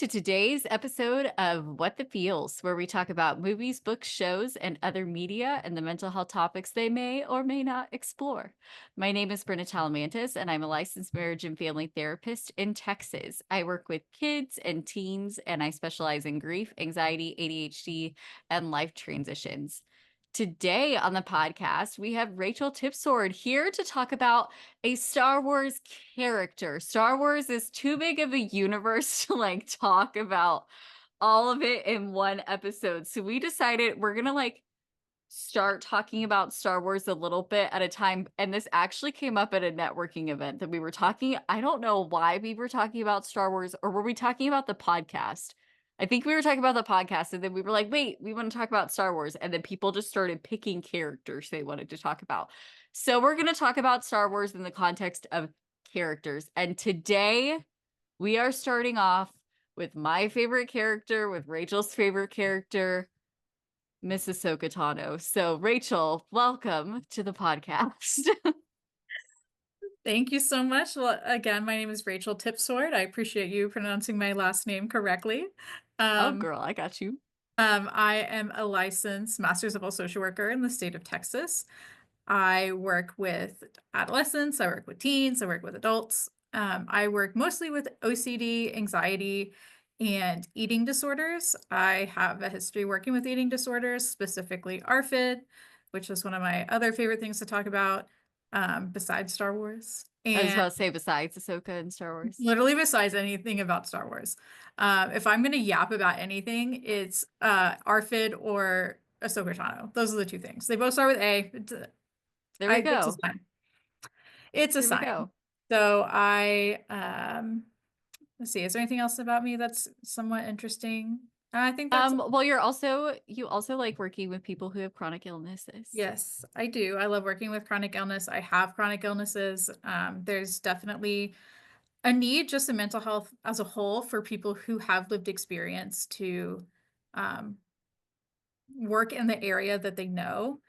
to today's episode of What the Feels, where we talk about movies, books, shows, and other media and the mental health topics they may or may not explore. My name is Brenda Talamantis, and I'm a licensed marriage and family therapist in Texas. I work with kids and teens, and I specialize in grief, anxiety, ADHD, and life transitions. Today on the podcast, we have Rachel Tipsword here to talk about a Star Wars character. Star Wars is too big of a universe to talk about all of it in one episode. So we decided we're going to start talking about Star Wars a little bit at a time. And this actually came up at a networking event that we were talking. I don't know why we were talking about Star Wars, or were we talking about the podcast? I think we were talking about the podcast, and then we were like, wait, we want to talk about Star Wars. And then people just started picking characters they wanted to talk about. So we're going to talk about Star Wars in the context of characters. And today we are starting off with my favorite character, with Rachel's favorite character, Miss Ahsoka Tano. So Rachel, welcome to the podcast. Thank you so much. Well, again, my name is Rachel Tipsword. I appreciate you pronouncing my last name correctly. Oh, Um, girl, I got you. I am a licensed Masters of All Social Worker in the state of Texas. I work with adolescents, I work with teens, I work with adults. I work mostly with OCD, anxiety, and eating disorders. I have a history working with eating disorders, specifically ARFID, which is one of my other favorite things to talk about, besides Star Wars. I was And about to say besides Ahsoka and Star Wars. literally besides anything about Star Wars. If I'm going to yap about anything, it's ARFID or Ahsoka Tano. Those are the two things. They both start with A. There we It's a go. sign. It's a There we sign. go. So let's see, is there anything else about me that's somewhat interesting? I think that's, Well, you also like working with people who have chronic illnesses. yes, I do. I love working with chronic illness. I have chronic illnesses. There's definitely a need just in mental health as a whole for people who have lived experience to um, work in the area that they know.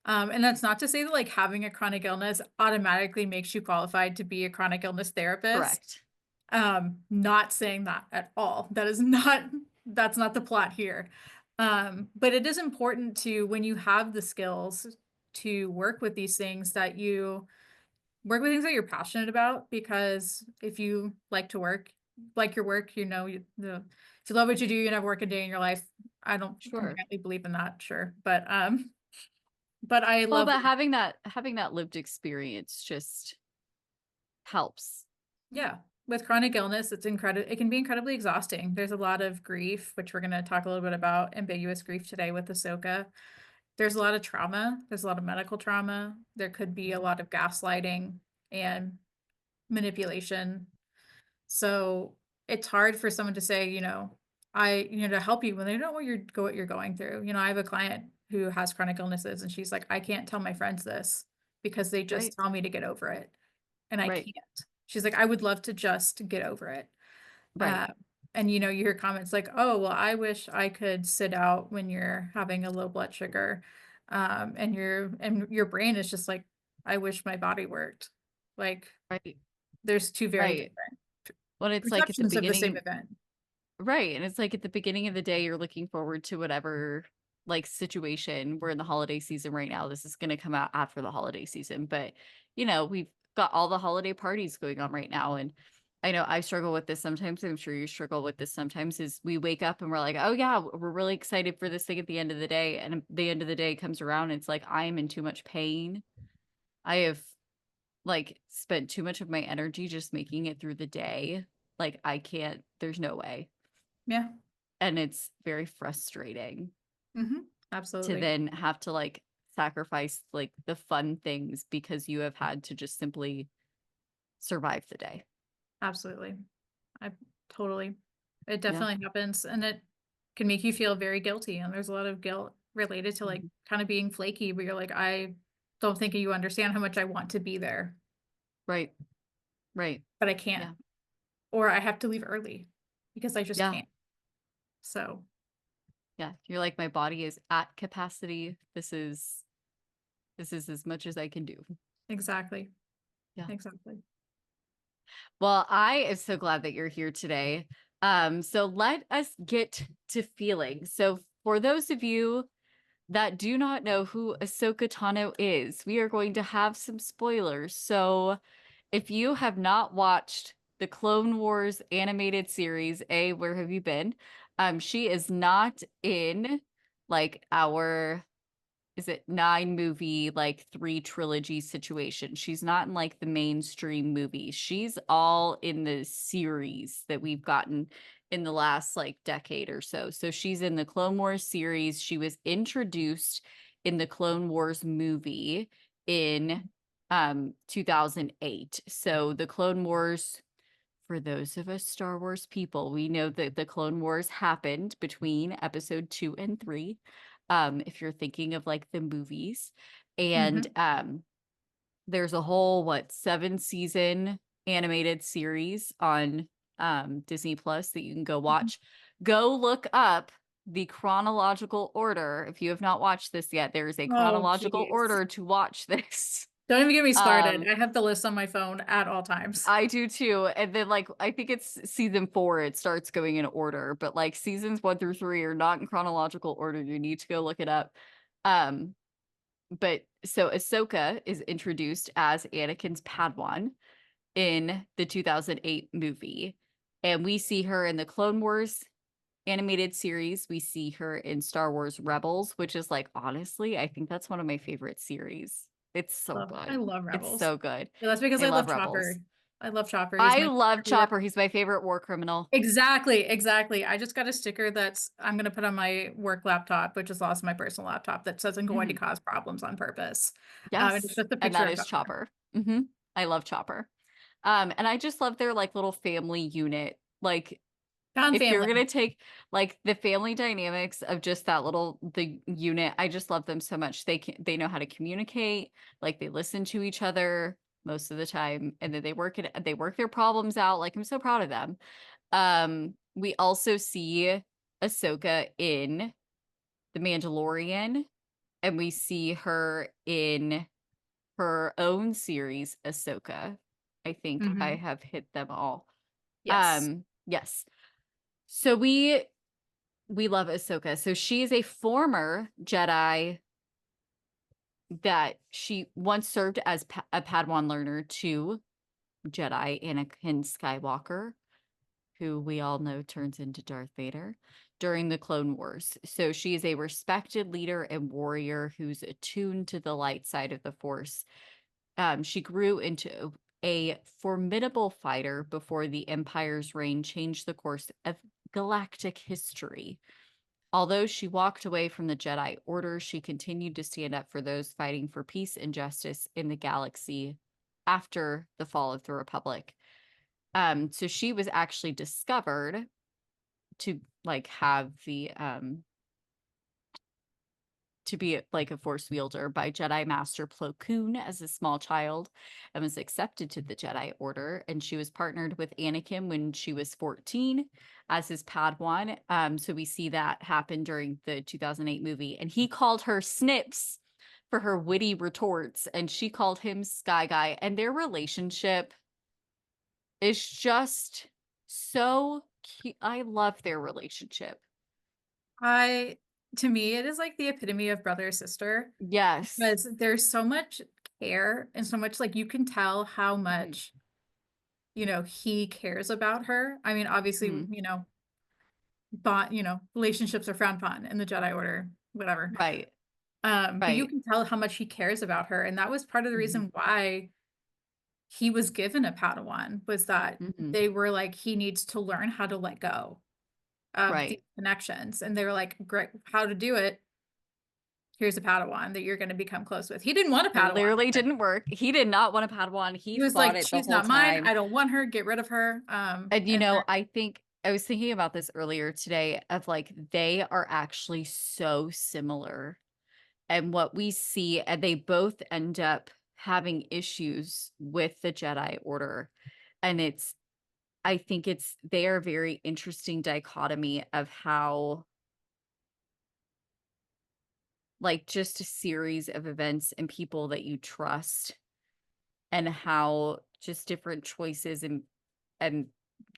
And that's not to say that having a chronic illness automatically makes you qualified to be a chronic illness therapist. Correct. Not saying that at all. That's not the plot here. But it is important to, when you have the skills to work with these things, that you work with things that you're passionate about, because if you like to work, like your work, if you love what you do, you never work a day in your life. I don't Sure. inherently believe in that, sure. But I Well, love, but having that lived experience just helps. yeah, with chronic illness, it can be incredibly exhausting. There's a lot of grief, which we're going to talk a little bit about ambiguous grief today with Ahsoka. There's a lot of trauma. There's a lot of medical trauma. There could be a lot of gaslighting and manipulation. So it's hard for someone to say, to help you when they don't know what you're going through. I have a client who has chronic illnesses, and she's like, I can't tell my friends this because they just Right. tell me to get over it, and I Right. can't. She's like, I would love to just get over it. Right. Uh, and you hear comments like, oh, well, I wish I could sit out when you're having a low blood sugar. And your brain is just like, I wish my body worked. Like, Right. there's two very Right. different When it's like at the perceptions of the same beginning, event. right. And it's like at the beginning of the day, you're looking forward to whatever situation. We're in the holiday season right now. This is going to come out after the holiday season, but we've got all the holiday parties going on right now. And I know I struggle with this sometimes. I'm sure you struggle with this sometimes. Is we wake up and we're like, oh yeah, we're really excited for this thing at the end of the day. And the end of the day comes around. And it's like, I am in too much pain. I have spent too much of my energy just making it through the day. Like I can't, there's no way. Yeah. And it's very frustrating to Absolutely. then have to sacrifice the fun things because you have had to just simply survive the day. Absolutely. I totally, it Yeah. definitely happens. And it can make you feel very guilty. And there's a lot of guilt related to Mhm. kind of being flaky, but you're like, I don't think you understand how much I want to be there, Right. Right. but I can't. Yeah. Or I have to leave early because I just Yeah. can't. So, Yeah. You're like, my body is at capacity. This is as much as I can do. exactly. Yeah. Exactly. Well, I am so glad that you're here today. So let us get to feeling. So for those of you that do not know who Ahsoka Tano is, we are going to have some spoilers. So if you have not watched the Clone Wars animated series, where have you been? She is not in like our, is it 9 movie, like 3 trilogy situation. She's not in like the mainstream movies. She's all in the series that we've gotten in the last like decade or so. So she's in the Clone Wars series. She was introduced in the Clone Wars movie in 2008. So the Clone Wars, for those of us Star Wars people, we know that the Clone Wars happened between episode 2 and 3. If you're thinking of like the movies, and Hmm. there's a whole 7 season animated series on Disney Plus that you can go watch. Go look up the chronological order. If you have not watched this yet, there is a Oh, chronological geez. order to watch this. Don't even get me started. Um, I have the list on my phone at all times. I do too. And then like I think it's season 4, it starts going in order, but like seasons 1 through 3 are not in chronological order. You need to go look it up. Um, but so Ahsoka is introduced as Anakin's Padawan in the 2008 movie. And we see her in the Clone Wars animated series. We see her in Star Wars Rebels, which is like honestly, I think that's one of my favorite series. It's so I good. love It's Rebels. so good. Yeah, that's because I I love love Rebels. Chopper. I love Chopper. He's I my love favorite. Chopper. He's my favorite war criminal. Exactly, exactly. I just got a sticker that's I'm gonna put on my work laptop, which is also my personal laptop, that says I'm going to Mhm. cause problems on purpose. And it's Yes, just a and picture that of is Chopper. Chopper. I love Chopper. And I just love their like little family unit. Like Found if you're family. gonna take like the family dynamics of just that little the unit, I just love them so much. They know how to communicate, like they listen to each other most of the time, and then they work their problems out. Like I'm so proud of them. We also see Ahsoka in The Mandalorian, and we see her in her own series, Ahsoka. I think I Hmm. have hit them all. Yes. Yes. So we love Ahsoka. So she is a former Jedi that she once served as a Padawan learner to Jedi Anakin Skywalker, who we all know turns into Darth Vader during the Clone Wars. So she is a respected leader and warrior who's attuned to the light side of the Force. She grew into a formidable fighter before the Empire's reign changed the course of galactic history. Although she walked away from the Jedi Order, she continued to stand up for those fighting for peace and justice in the galaxy after the fall of the Republic. So she was actually discovered to like have the to be like a force wielder by Jedi Master Plo Koon as a small child and was accepted to the Jedi Order. And she was partnered with Anakin when she was 14 as his Padawan. So we see that happen during the 2008 movie. And he called her Snips for her witty retorts, and she called him Sky Guy. And their relationship is just so cute. I love their relationship. I to me it is like the epitome of brother sister Yes. because there's so much care and so much like you can tell how Mhm. much, he cares about her. I mean, obviously, Mhm. relationships are frowned upon in the Jedi Order, whatever. Right. But you Right. can tell how much he cares about her, and that was part of the Mhm. reason why he was given a Padawan, was that Mhm. they were like, he needs to learn how to let go of these Right. connections. And they were like, great, how to do it? Here's a Padawan that you're going to become close with. He didn't want a Padawan. Clearly didn't work. He did not want a Padawan. He He was fought like, it the she's whole not mine. time. I don't want her. Get rid of her. And And then, I think I was thinking about this earlier today of like they are actually so similar. And what we see, and they both end up having issues with the Jedi Order. And I think they are very interesting dichotomy of how like just a series of events and people that you trust and how just different choices and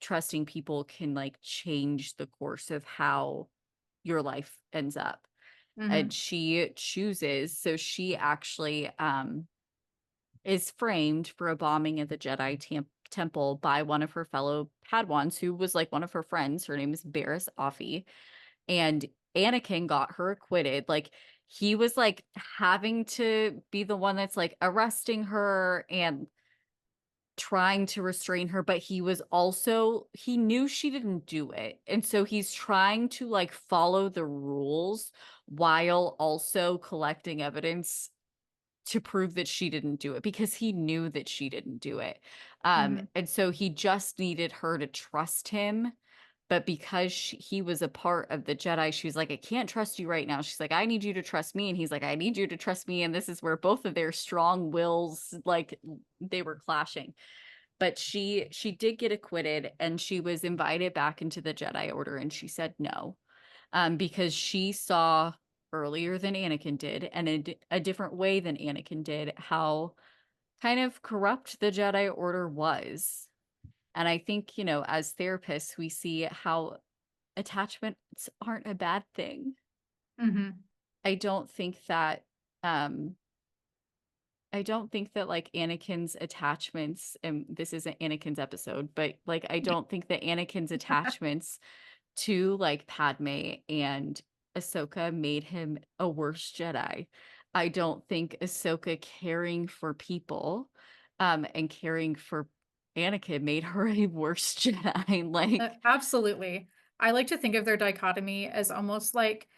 trusting people can like change the course of how your life ends up. And Hmm. she chooses, so she actually is framed for a bombing at the Temple by one of her fellow Padawans who was like one of her friends. Her name is Barriss Offee. And Anakin got her acquitted. Like he was like having to be the one that's like arresting her and trying to restrain her, but he was also, he knew she didn't do it. And so he's trying to like follow the rules while also collecting evidence to prove that she didn't do it because he knew that she didn't do it. Hmm. And so he just needed her to trust him. But because he was a part of the Jedi, she was like, I can't trust you right now. She's like, I need you to trust me. And he's like, I need you to trust me. And this is where both of their strong wills, like they were clashing. But she did get acquitted and she was invited back into the Jedi Order and she said no. Because she saw earlier than Anakin did and in a different way than Anakin did how kind of corrupt the Jedi Order was. And I think, as therapists, we see how attachments aren't a bad thing. Hmm. I don't think that um I don't think that like Anakin's attachments, and this isn't Anakin's episode, but like I don't think that Anakin's attachments to like Padme and Ahsoka made him a worse Jedi. I don't think Ahsoka caring for people and caring for Anakin made her a worse Jedi. Like, Absolutely. I like to think of their dichotomy as almost like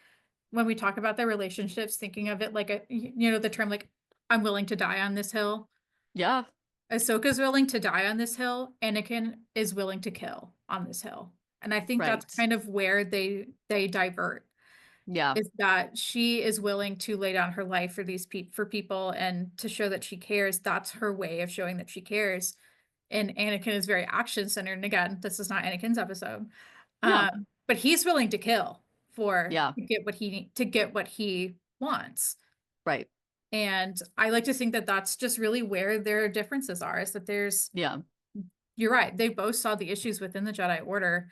when we talk about their relationships, thinking of it like the term like, I'm willing to die on this hill. yeah, Ahsoka's willing to die on this hill. Anakin is willing to kill on this hill. And I think that's right. kind of where they divert, Yeah. is that she is willing to lay down her life for for people and to show that she cares. That's her way of showing that she cares. And Anakin is very action centered. And again, this is not Anakin's episode. No. But he's willing to kill for Yeah. to get what he wants. Right. And I like to think that that's just really where their differences are, is that Yeah. you're right, they both saw the issues within the Jedi Order.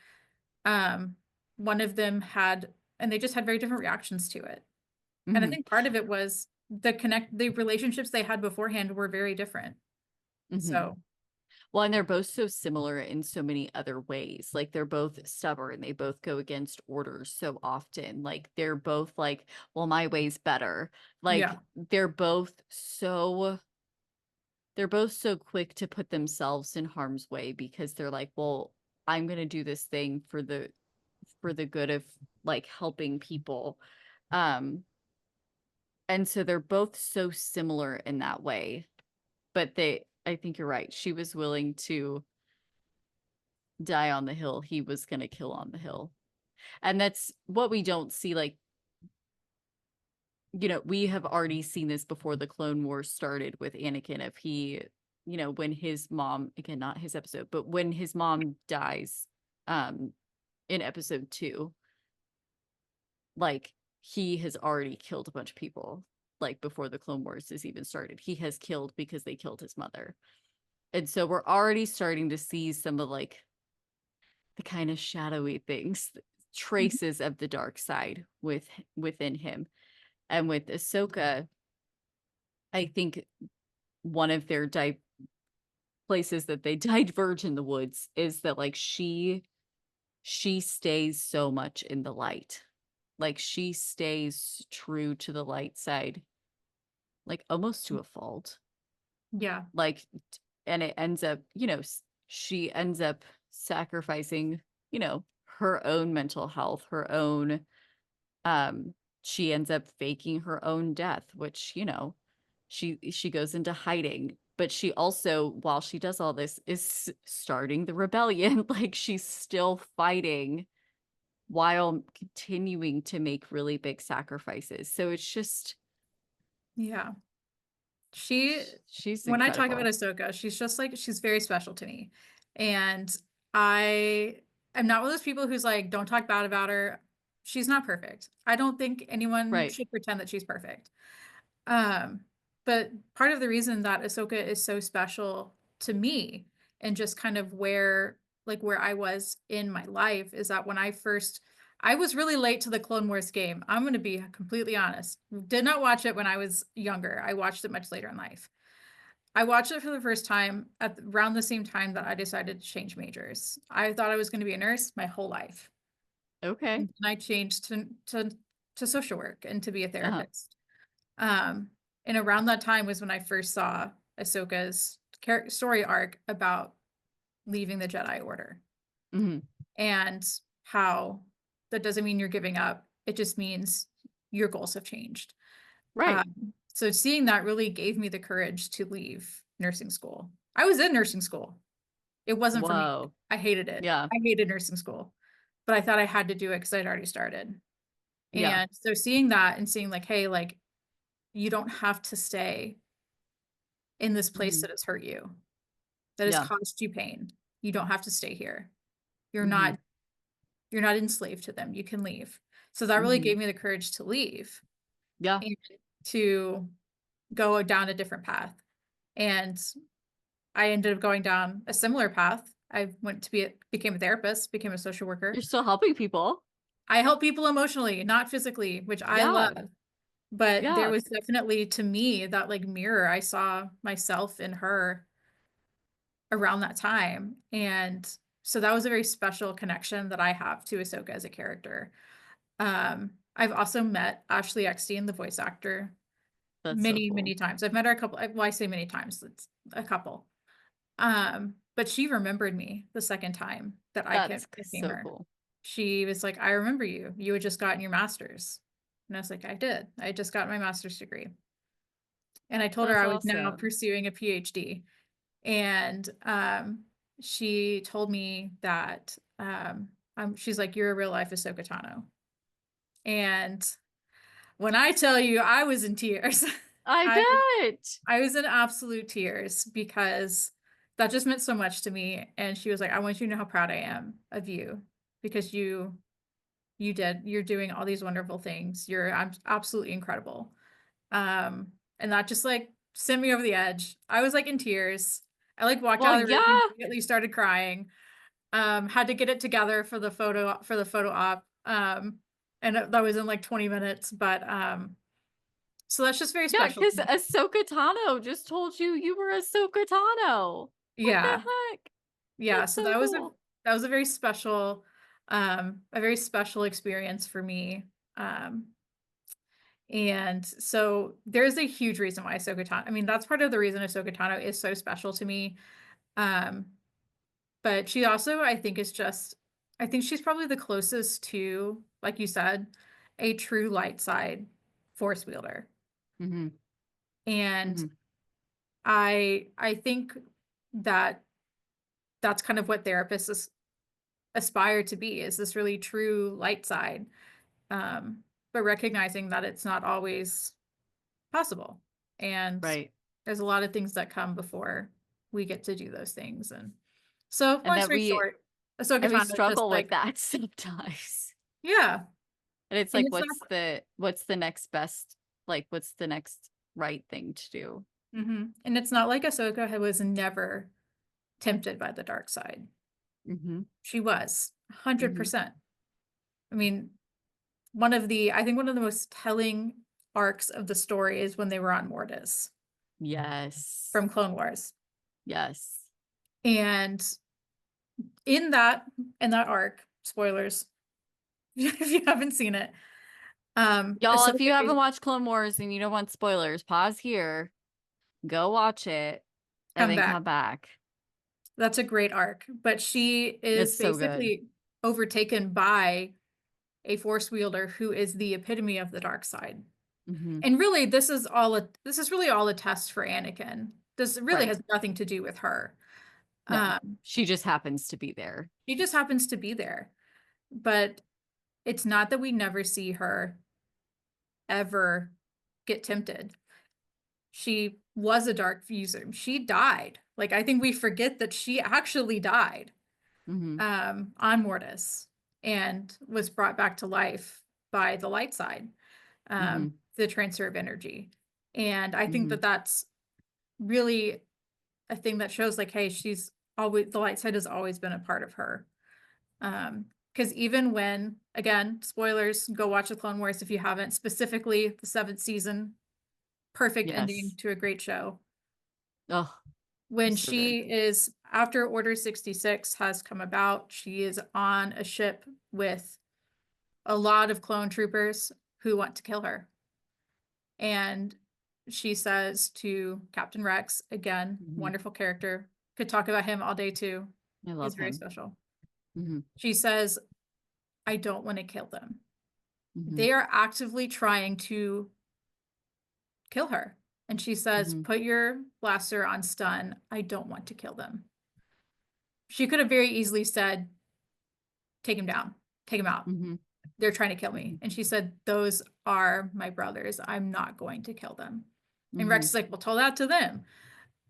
Um, One of them and they just had very different reactions to it. And I Hmm. think part of it was the relationships they had beforehand were very different. Hmm. So, Well, and they're both so similar in so many other ways. Like they're both stubborn. They both go against orders so often. Like they're both like, well, my way's better. yeah, Like they're both so quick to put themselves in harm's way because they're like, well, I'm going to do this thing for the good of like helping people. Um and so they're both so similar in that way. But I think you're right. She was willing to die on the hill. He was going to kill on the hill. And that's what we don't see. Like, we have already seen this before the Clone Wars started with Anakin. If he, when his mom, again, not his episode, but when his mom dies um, in episode 2, like, he has already killed a bunch of people. Like, before the Clone Wars has even started, he has killed because they killed his mother. And so we're already starting to see some of like the kind of shadowy things, traces of the dark side within him. And with Ahsoka, I think one of their places that they diverge in the woods is that like she stays so much in the light. Like she stays true to the light side, like almost to a fault. yeah, Like and it ends up, she ends up sacrificing, her own mental health, her own um she ends up faking her own death, which, she goes into hiding, but she also, while she does all this, is starting the rebellion. Like she's still fighting while continuing to make really big sacrifices. So it's just yeah. She, she's when I talk about incredible. Ahsoka, she's very special to me. And I am not one of those people who's like, don't talk bad about her. She's not perfect. I don't think anyone Right. should pretend that she's perfect. Um, but part of the reason that Ahsoka is so special to me and just kind of where like where I was in my life is that I was really late to the Clone Wars game. I'm going to be completely honest. Did not watch it when I was younger. I watched it much later in life. I watched it for the first time at around the same time that I decided to change majors. I thought I was going to be a nurse my whole life. Okay. And I changed to social work and to be a Uh-huh. therapist. Um, and around that time was when I first saw Ahsoka's story arc about leaving the Jedi Order Hmm. and how that doesn't mean you're giving up. It just means your goals have changed. Right. So seeing that really gave me the courage to leave nursing school. I was in nursing school. It wasn't for me. Whoa. I hated it. Yeah. I hated nursing school, but I thought I had to do it because I'd already started. Yeah. And so seeing that and seeing like, hey, like you don't have to stay in this place Hmm. that has hurt you, that has Yeah. caused you pain. You don't have to stay here. You're Hmm. not you're not enslaved to them. You can leave. So that really Hmm. gave me the courage to leave Yeah. and to go down a different path. And I ended up going down a similar path. I went to became a therapist, became a social worker. You're still helping people. I help people emotionally, not physically, which I Yeah. love. But there Yeah. was definitely to me that like mirror. I saw myself in her around that time. And so that was a very special connection that I have to Ahsoka as a character. I've also met Ashley Eckstein, the voice actor, That's so many, cool. many times. I've met her a couple, well, I say many times, it's a couple. But she remembered me the second time that That's came so her. cool. She was like, I remember you. You had just gotten your master's. And I was like, I did. I just got my master's degree. And I told her That's I was now awesome. pursuing a PhD. And she told me that she's like, you're a real life Ahsoka Tano. And when I tell you I was in tears, I I bet. I was in absolute tears because that just meant so much to me. And she was like, I want you to know how proud I am of you because you're doing all these wonderful things. I'm absolutely incredible. And that just like sent me over the edge. I was like in tears. I like walked Well, out of the room and yeah. immediately started crying. Had to get it together for the photo op. And that was in like 20 minutes. But so that's just very Yeah, special to because me. Ahsoka Tano just told you you were Ahsoka Tano. What the Yeah. heck? Yeah. That's So so cool. that was a very special experience for me. Um, and so there's a huge reason why Ahsoka Tano, I mean, that's part of the reason Ahsoka Tano is so special to me. Um, but she also, I think she's probably the closest to, like you said, a true light side force wielder. Hmm. And Hmm. I think that that's kind of what therapists aspire to be is this really true light side. Um, but recognizing that it's not always possible. And Right. there's a lot of things that come before we get to do those things. And so And long that story we short, Ahsoka and we Tano is just struggle with like, that sometimes. yeah. And it's And like it's not what's the next best, like what's the next right thing to do? and it's not like Ahsoka was never tempted by the dark side. Hmm. She was Hmm. 100%. I mean, I think one of the most telling arcs of the story is when they were on Mortis Yes. from Clone Wars. Yes. And in that arc, spoilers, if you haven't seen it, Y'all, if Ahsoka you haven't is watched Clone Wars and you don't want spoilers, pause here, go watch it, and come then back. come back. That's a great arc, but she is It's so good. basically overtaken by a force wielder who is the epitome of the dark side. Hmm. And really, this is really all a test for Anakin. This really Right. has nothing to do with her. No, Um, she just happens to be there. she just happens to be there. But it's not that we never see her ever get tempted. She was a dark user. She died. Like I think we forget that she actually died Hmm. on Mortis and was brought back to life by the light side, Hmm. the transfer of energy. And I think Hmm. that that's really a thing that shows like, hey, always, the light side has always been a part of her. Because even when, again, spoilers, go watch the Clone Wars if you haven't, specifically the 7th season, perfect ending Yes. to a great show. Oh, When so good. she is, after Order 66 has come about, she is on a ship with a lot of clone troopers who want to kill her. And she says to Captain Rex, again, Hmm. wonderful character, could talk about him all day too. I He's love very him. special. Hmm. She says, I don't want to kill them. Hmm. They are actively trying to kill her. And she says, Hmm. put your blaster on stun. I don't want to kill them. She could have very easily said, take him down, take him out. Hmm. They're trying to kill Hmm. me. And she said, those are my brothers. I'm not going to kill them. And Hmm. Rex is like, well, tell that to them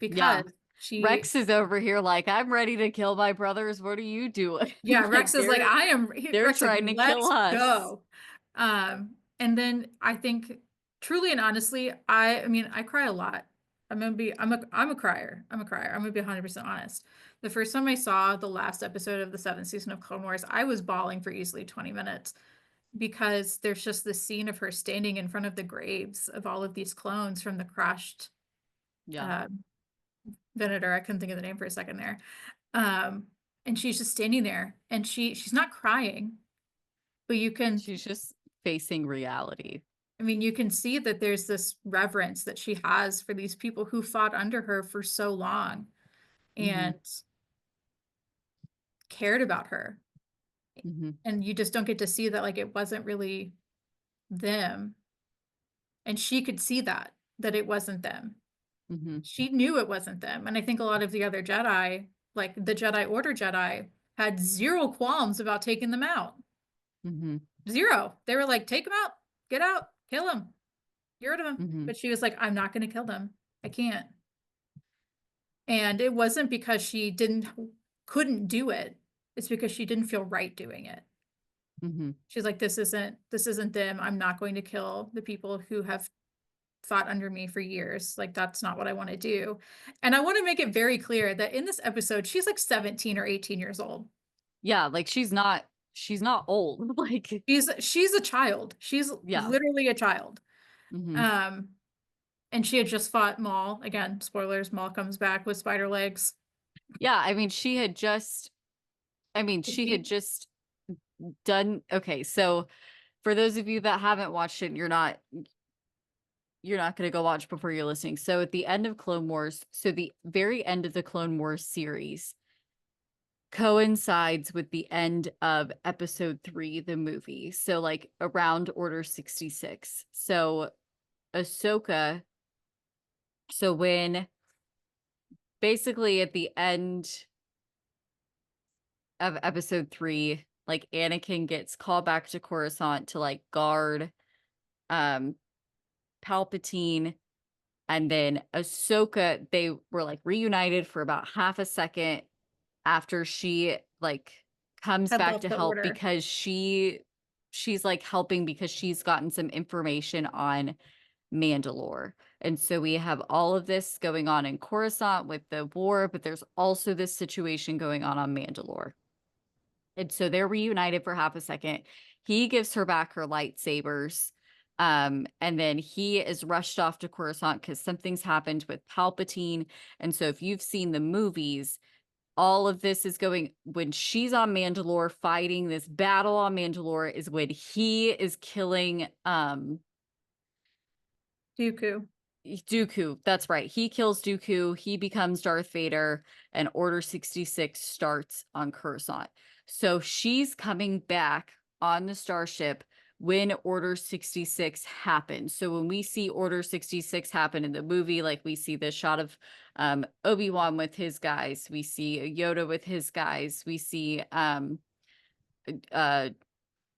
Yeah. because she, Rex is over here like, I'm ready to kill my brothers. What are you doing? yeah, Rex Like is like, they're Rex is like, trying to kill let's us. go. And then I think truly and honestly, I mean, I cry a lot. I'm a crier. I'm a crier. I'm gonna be 100% honest. The first time I saw the last episode of the 7th season of Clone Wars, I was bawling for easily 20 minutes because there's just this scene of her standing in front of the graves of all of these clones from the crashed Yeah. uh, Venator. I couldn't think of the name for a second there. Um, and she's just standing there and she's not crying, but you can, She's just facing reality. I mean, you can see that there's this reverence that she has for these people who fought under her for so long Hmm. and cared about her. Hmm. And you just don't get to see that like it wasn't really them. And she could see that it wasn't them. Hmm. She knew it wasn't them. And I think a lot of the other Jedi, like the Jedi Order Jedi, had zero qualms about taking them out. Hmm. Zero. They were like, take them out, get out, kill them, get rid of them. Hmm. But she was like, I'm not going to kill them. I can't. And it wasn't because she couldn't do it. It's because she didn't feel right doing it. Hmm. She's like, this isn't them. I'm not going to kill the people who have fought under me for years. Like, that's not what I want to do. And I want to make it very clear that in this episode, she's like 17 or 18 years old. Yeah, like she's not old. Like, She's a child. She's yeah. literally a child. Hmm. Um, and she had just fought Maul. Again, spoilers, Maul comes back with spider legs. Yeah, she had just done okay. So for those of you that haven't watched it, and you're not going to go watch before you're listening. So at the end of Clone Wars, so the very end of the Clone Wars series coincides with the end of episode 3, the movie. So like around Order 66. So Ahsoka, so when basically at the end of episode 3, like Anakin gets called back to Coruscant to like guard um Palpatine, and then Ahsoka, they were like reunited for about half a second after she like comes Had back left to the help order. because she's like helping because she's gotten some information on Mandalore. And so we have all of this going on in Coruscant with the war, but there's also this situation going on Mandalore. And so they're reunited for half a second. He gives her back her lightsabers. And then he is rushed off to Coruscant because something's happened with Palpatine. And so if you've seen the movies, all of this is going when she's on Mandalore fighting this battle on Mandalore is when he is killing Dooku. Dooku. That's right. He kills Dooku. He becomes Darth Vader, and Order 66 starts on Coruscant. So she's coming back on the starship when Order 66 happens. So when we see Order 66 happen in the movie, like we see the shot of Obi-Wan with his guys, we see Yoda with his guys, we see uh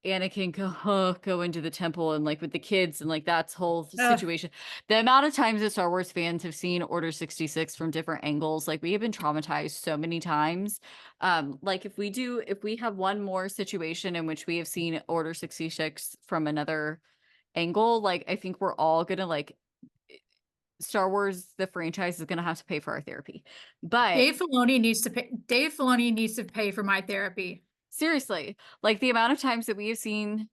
Anakin go into the temple and like with the kids and like that's whole Ugh, situation. The amount of times that Star Wars fans have seen Order 66 from different angles, like we have been traumatized so many times. Like if we have one more situation in which we have seen Order 66 from another angle, like I think we're all gonna like Star Wars, the franchise, is going to have to pay for our therapy. But Dave Filoni needs to pay. Dave Filoni needs to pay for my therapy. seriously, like the amount of times that we have seen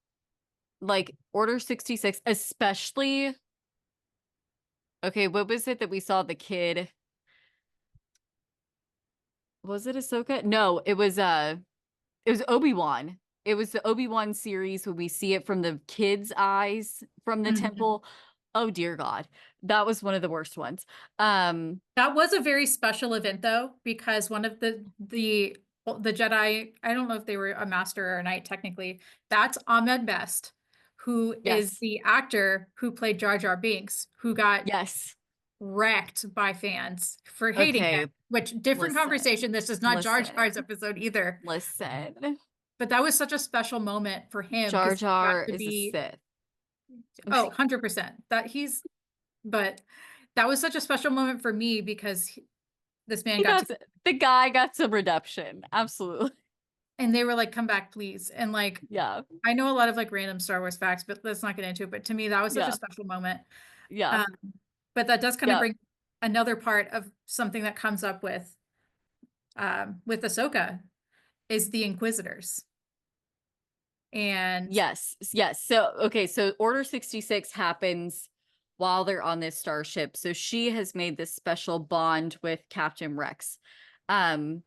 like Order 66, especially, okay, what was it that we saw the kid? Was it Ahsoka? No, it was Obi-Wan. It was the Obi-Wan series when we see it from the kid's eyes from the Mhm. temple. Oh dear God. That was one of the worst ones. That was a very special event though, because one of the Jedi, I don't know if they were a master or a knight technically, that's Ahmed Best, who is Yes. the actor who played Jar Jar Binks, who got Yes. wrecked by fans for hating him, Okay. which different Listen. conversation. This is not Jar Listen. Jar's episode either, Listen. but that was such a special moment for him Jar because he got Jar to is a be, Sith. oh, 100%. But that was such a special moment for me because this man He got to, got the guy got some redemption. Absolutely. and they were like, come back, please. And like, Yeah. I know a lot of like random Star Wars facts, but let's not get into it. But to me, that was such a Yeah. special moment. Yeah. Um, but that does kind of Yeah. bring another part of something that comes up with Ahsoka is the Inquisitors. And Yes. Yes. So, okay. So Order 66 happens while they're on this starship. So she has made this special bond with Captain Rex. Um,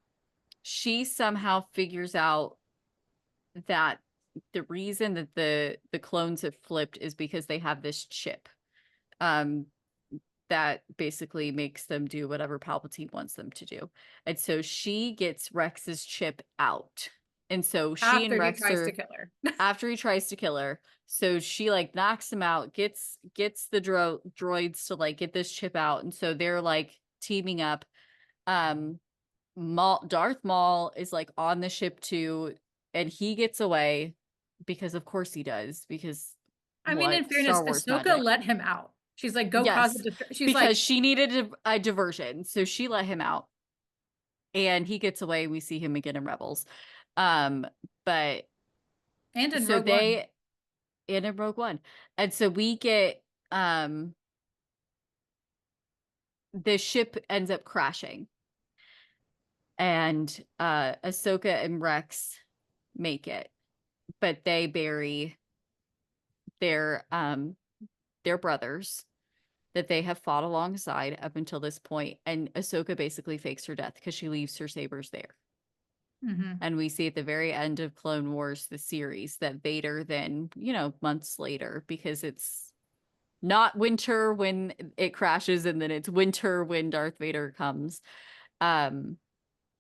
she somehow figures out that the reason that the clones have flipped is because they have this chip. Um, that basically makes them do whatever Palpatine wants them to do. And so she gets Rex's chip out. And so she and after he Rex tries to are kill her. after he tries to kill her. So she like knocks him out, gets the droids to like get this chip out. And so they're like teaming up. Um Darth Maul is like on the ship too, and he gets away because of course he does, because I mean, in what? fairness, Star Wars Ahsoka magic. let him out. She's like, go cause Yes, she's because like, she needed a diversion, so she let him out, and he gets away. We see him again in Rebels, um, but and in so Rogue One. they and in Rogue One, and so we get the ship ends up crashing, and Ahsoka and Rex make it, but they bury their their brothers that they have fought alongside up until this point, and Ahsoka basically fakes her death because she leaves her sabers there. Hmm. And we see at the very end of Clone Wars, the series, that Vader then, months later, because it's not winter when it crashes and then it's winter when Darth Vader comes, um,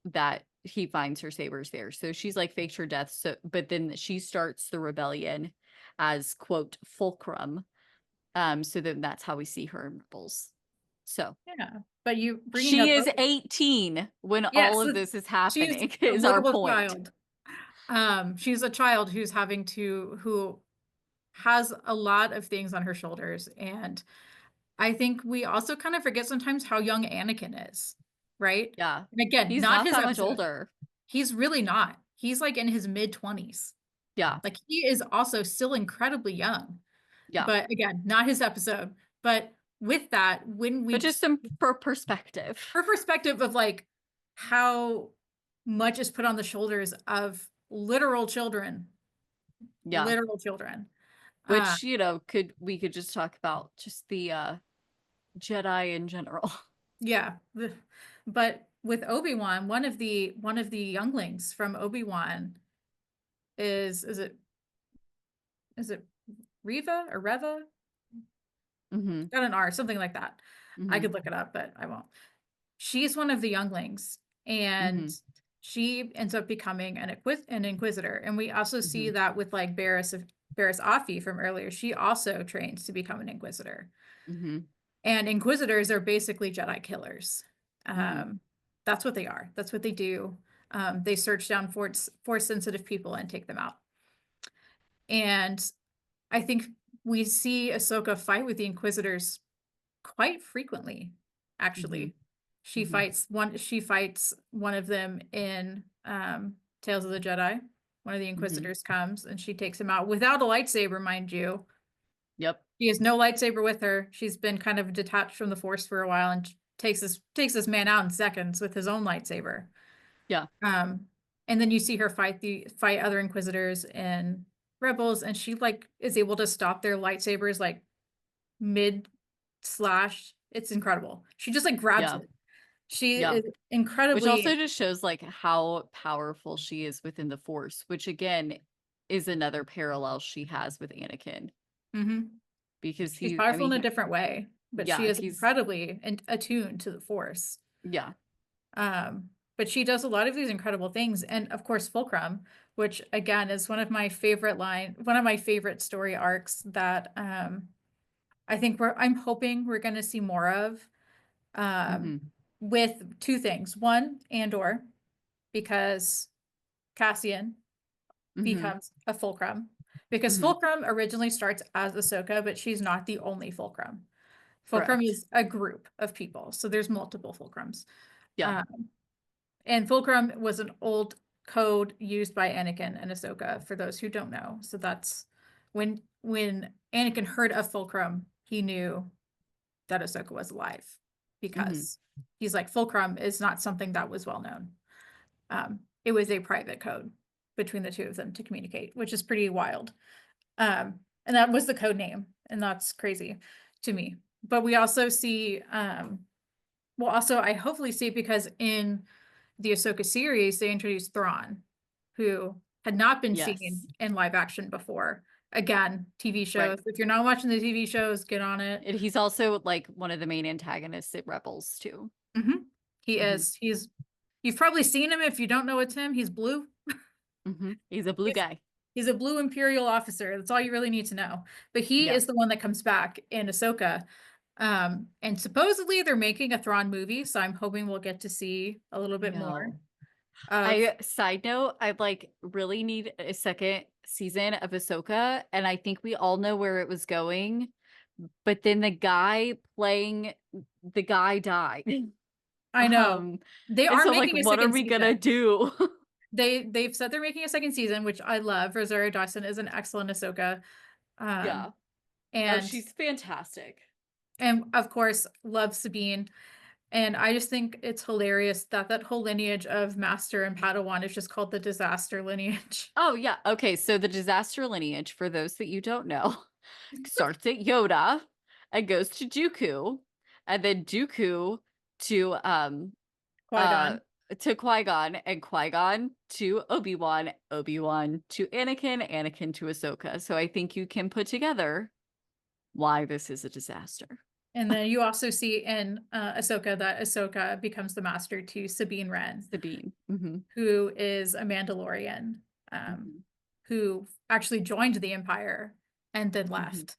that he finds her sabers there. So she's like faked her death. So, but then she starts the rebellion as quote fulcrum. So then that's how we see her in Rebels. So Yeah. But you bringing she up, is 18 when all yes, of this is she's happening, a is our literal point. child. She's a child who has a lot of things on her shoulders. And I think we also kind of forget sometimes how young Anakin is, right? Yeah. And again, He's not not his that much episode. older. He's really not. He's like in his mid 20s. Yeah. Like he is also still incredibly young. Yeah. But again, not his episode. But with that, when But we, just some for perspective. her perspective of like how much is put on the shoulders of Yeah. literal children. Uh, Which, could we could just talk about just the Jedi in general. yeah. But with Obi-Wan, one of the younglings from Obi-Wan is it Reva or Reva? Hmm. Got an R, something like that. I Hmm. could look it up, but I won't. She's one of the younglings, and Hmm. she ends up becoming an inquisitor. And we also see Hmm. that with like Barris Offee from earlier. She also trains to become an inquisitor. Hmm. And inquisitors are basically Jedi killers. Hmm. Um, that's what they are. That's what they do. They search down force sensitive people and take them out. And I think we see Ahsoka fight with the inquisitors quite frequently, Hmm. actually. Hmm. She fights one of them in Tales of the Jedi. One of the Hmm. Inquisitors comes and she takes him out without a lightsaber, mind you. Yep. She has no lightsaber with her. She's been kind of detached from the Force for a while and takes this man out in seconds with his own lightsaber. Yeah. Um, and then you see her fight other Inquisitors and Rebels, and she like is able to stop their lightsabers like mid slash. It's incredible. She just like grabs Yeah. it. She Yeah. is Which also incredibly. just shows like how powerful she is within the Force, which again is another parallel she has with Anakin Mhm. because She's he, I powerful mean, in a different way, but she yeah, is he's, incredibly attuned to the Force. yeah. But she does a lot of these incredible things. And of course, Fulcrum, which again is one of my favorite story arcs that I think I'm hoping we're going to see more of um, Hmm. with two things. One, Andor, because Cassian Hmm. becomes a Fulcrum. Because Hmm. Fulcrum originally starts as Ahsoka, but she's not the only Fulcrum. Fulcrum Correct. is a group of people, so there's multiple Fulcrums. Yeah. Uh, And Fulcrum was an old code used by Anakin and Ahsoka, for those who don't know. So that's when Anakin heard of Fulcrum, he knew that Ahsoka was alive Hmm. because he's like, Fulcrum is not something that was well known. It was a private code between the two of them to communicate, which is pretty wild. And that was the code name, and that's crazy to me. But we also see, well, also I hopefully see because in the Ahsoka series, they introduced Thrawn, who had not been seen Yes. in live action before. Again, TV Right. shows. If you're not watching the TV shows, get on it. And he's also like one of the main antagonists at Rebels too. Hmm. He Hmm. is. You've probably seen him if you don't know it's him. He's blue. Hmm. He's a blue He's, guy. he's a blue Imperial officer. That's all you really need to know. But he Yeah. is the one that comes back in Ahsoka. And supposedly they're making a Thrawn movie, so I'm hoping we'll get to see a little bit more No. of. I side note, I like really need a second season of Ahsoka, and I think we all know where it was going. But then the guy playing the guy died. I know. Um, They and are so I'm like, making a what are second we gonna season. do? They've said they're making a second season, which I love. Rosario Dawson is an excellent Ahsoka. Um, Yeah. Oh, and she's fantastic. and of course love Sabine. And I just think it's hilarious that that whole lineage of Master and Padawan is just called the disaster lineage. Oh, yeah. Okay, so the disaster lineage, for those that you don't know, starts at Yoda and goes to Dooku, and then Dooku to uh Qui-Gon. to Qui-Gon, and Qui-Gon to Obi-Wan, Obi-Wan to Anakin, Anakin to Ahsoka. So I think you can put together why this is a disaster. And then you also see in Ahsoka that Ahsoka becomes the master to Sabine Wren, Sabine. Hmm. who is a Mandalorian, um, Hmm. who actually joined the Empire and then Hmm. left.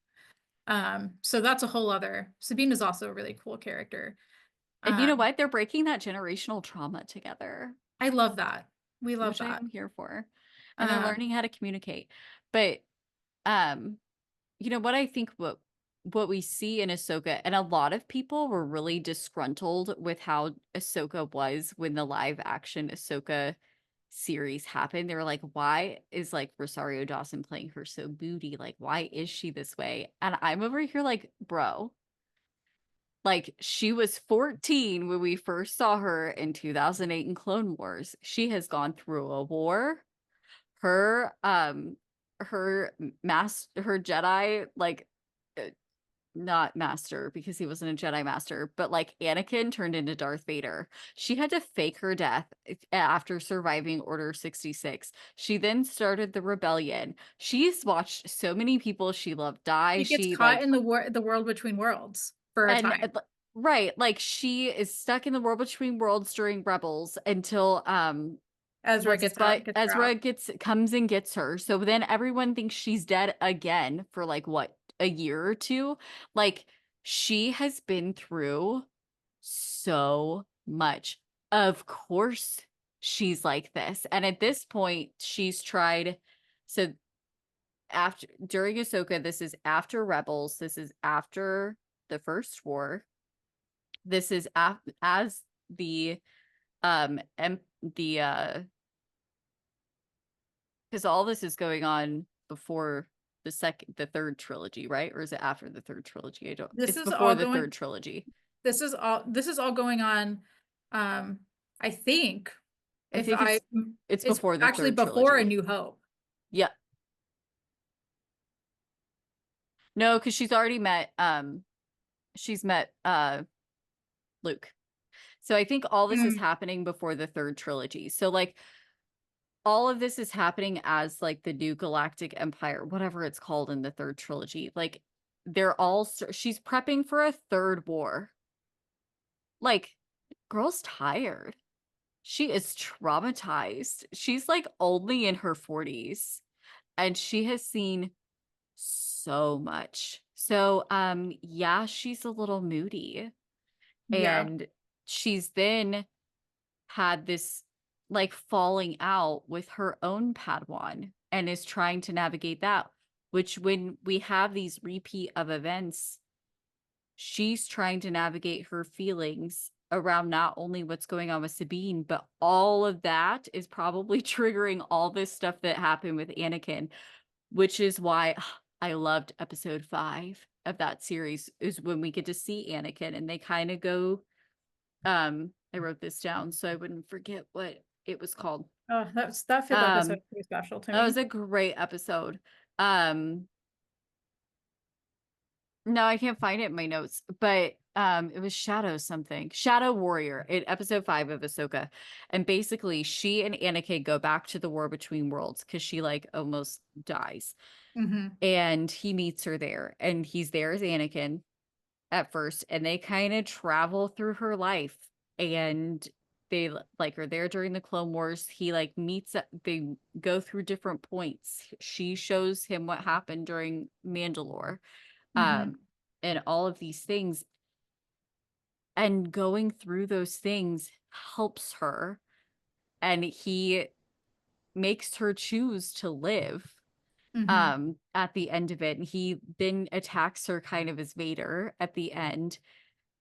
So that's a whole other. Sabine is also a really cool character. And you know Um, what? They're breaking that generational trauma together, I love that. We love which I that. am here for. And they're Um, learning how to communicate. But um, you know what I think what we see in Ahsoka, and a lot of people were really disgruntled with how Ahsoka was when the live action Ahsoka series happened. They were like, why is like Rosario Dawson playing her so moody? Like, why is she this way? And I'm over here like, bro, like she was 14 when we first saw her in 2008 in Clone Wars. She has gone through a war. Her her Jedi like uh, not master because he wasn't a Jedi master, but like Anakin turned into Darth Vader. She had to fake her death after surviving Order 66. She then started the rebellion. She's watched so many people she loved die. she gets She caught like in the world between worlds for a and time. right, like she is stuck in the world between worlds during Rebels until Ezra what's his gets out, butt gets her Ezra out. gets comes and gets her. So then everyone thinks she's dead again for like what, a year or two. Like she has been through so much. Of course she's like this. And at this point she's tried, so after during Ahsoka, this is after Rebels, this is after the First War. This is as the the because all this is going on before the third trilogy, right? Or is it after the third trilogy? I don't. This It's is before all the going third trilogy. this is all going on, I think, I if think I it's it's before the actually third before A trilogy. New Hope. Yeah. No, because she's met Luke. So I think all this is Mm, happening before the third trilogy. So like all of this is happening as like the new galactic empire, whatever it's called in the third trilogy. Like she's prepping for a third war. Like girl's tired. She is traumatized. She's like only in her 40s and she has seen so much. So yeah, she's a little moody yeah. and she's then had this like falling out with her own Padawan and is trying to navigate that, which when we have these repeat of events, she's trying to navigate her feelings around not only what's going on with Sabine, but all of that is probably triggering all this stuff that happened with Anakin, which is why I loved episode 5 of that series is when we get to see Anakin and they kind of go I wrote this down so I wouldn't forget what it was called. Oh, that fifth episode Um, is pretty special to that was me. a great episode. Um, no, I can't find it in my notes, but it was Shadow something. Shadow Warrior in episode 5 of Ahsoka. And basically she and Anakin go back to the War Between Worlds because she like almost dies. Hmm. And he meets her there. And he's there as Anakin at first, and they kind of travel through her life. And they like are there during the Clone Wars. He like they go through different points. She shows him what happened during Mandalore Hmm. um and all of these things, and going through those things helps her, and he makes her choose to live Hmm. at the end of it. And he then attacks her kind of as Vader at the end,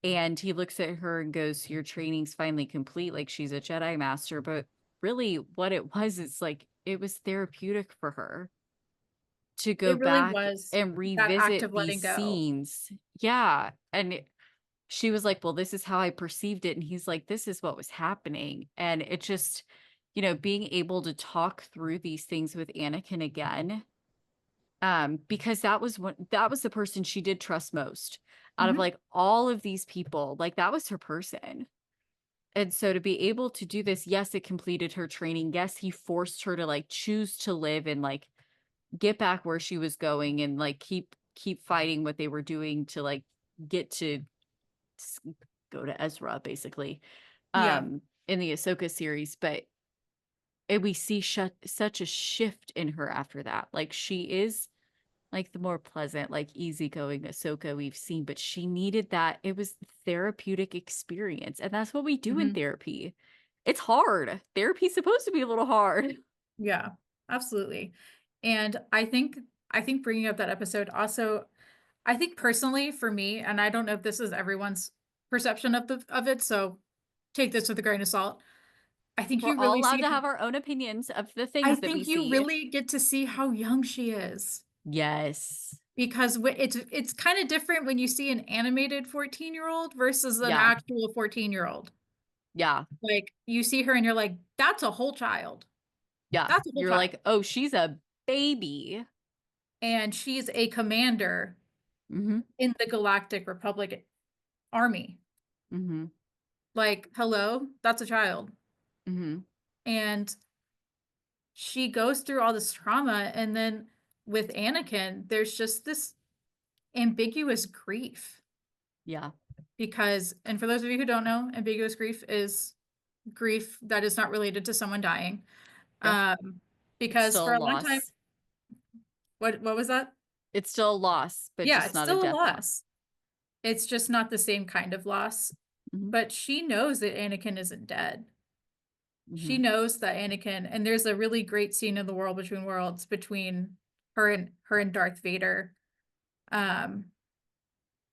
and he looks at her and goes, your training's finally complete, like she's a Jedi master. But really what it was, it's like it was therapeutic for her to go It really back was and that act revisit of these letting go. scenes. Yeah. She was like, well, this is how I perceived it. And he's like, this is what was happening. And it just, being able to talk through these things with Anakin again, because that was the person she did trust most out of Hmm. like all of these people. Like that was her person. And so to be able to do this, yes, it completed her training. Yes, he forced her to like choose to live and like get back where she was going and like keep fighting what they were doing to like get to go to Ezra basically Yeah. in the Ahsoka series. But we see such a shift in her after that. Like she is like the more pleasant, like easygoing Ahsoka we've seen, but she needed that. It was therapeutic experience, and that's what we do in Hmm. therapy. It's hard. Therapy's supposed to be a little hard. Yeah, absolutely. And I think bringing up that episode also, I think personally for me, and I don't know if this is everyone's perception of it, so take this with a grain of salt. I think We're you all really allowed see to have our own opinions of the I things that we think you see. really get to see how young she is. Yes. Because it's kind of different when you see an animated 14-year-old versus an Yeah. actual 14-year-old. Yeah. Like you see her and you're like, that's a whole child. Yeah. That's a whole You're child. like, oh, she's a baby. And she's a commander Mm-hmm. in the Galactic Republic Army. Mm-hmm. Like, hello, that's a child. Mm-hmm. And she goes through all this trauma. And then with Anakin, there's just this ambiguous grief. Yeah. Because, and for those of you who don't know, ambiguous grief is grief that is not related to someone dying. Yep. Um, It's because still for a a long time, loss. what was that? It's still a loss, but Yeah, just it's not a still a death loss. loss. It's just not the same kind of loss. Mm-hmm. But she knows that Anakin isn't dead. She Mm-hmm. knows that Anakin, and there's a really great scene in the World Between Worlds between her and Darth Vader. Um,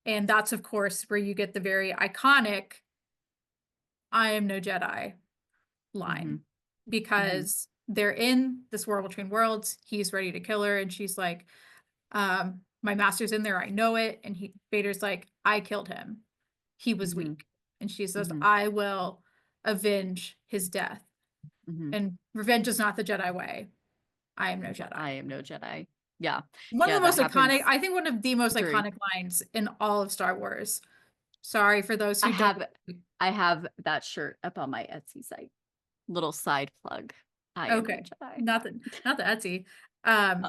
and that's of course where you get the very iconic "I am no Jedi" Mm-hmm. line Mm-hmm. because they're in this World Between Worlds. He's ready to kill her, and she's like, My master's in there, I know it. And Vader's like, I killed him. He was Mm-hmm. weak. And she says, Mm-hmm. I will avenge his death. Mm-hmm. And revenge is not the Jedi way. I am no I Jedi. am no Jedi. Yeah. One of Yeah, the that most iconic, happens I think one of the most during iconic lines in all of Star Wars. Sorry for those I who don't. have I have that shirt up on my Etsy site. Little side plug. I am no Okay. Jedi. Not the Etsy. Um,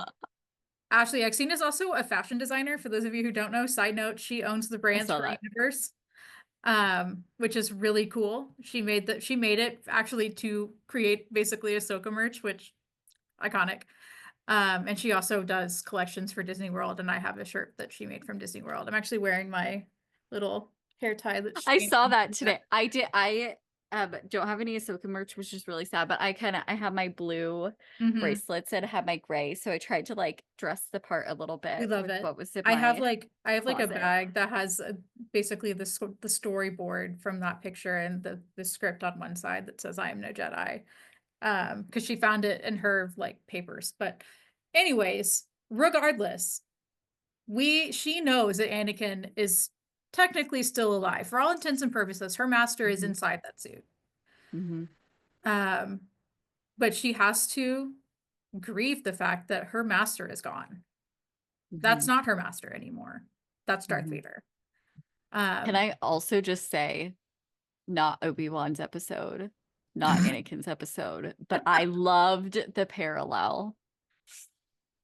Ashley Eckstein is also a fashion designer. For those of you who don't know, side note, she owns the I brand saw Her that. Universe, which is really cool. She made it actually to create basically Ahsoka merch, which iconic. And she also does collections for Disney World, and I have a shirt that she made from Disney World. I'm actually wearing my little hair tie that she I made saw from that today. I don't have any Ahsoka merch, which is really sad, but I have my blue hmm bracelets and I have my gray. So I tried to like dress the part a little We bit love with it. what was in my I have like a closet. bag that has basically the storyboard from that picture and the script on one side that says I am no Jedi. Because she found it in her like papers. But anyways, regardless, she knows that Anakin is technically still alive. For all intents and purposes, her master is Hmm. inside that suit. Hmm. Um, but she has to grieve the fact that her master is gone. That's Hmm. not her master anymore. That's Darth Hmm. Vader. Can Um, I also just say, not Obi-Wan's episode, not Anakin's episode, but I loved the parallel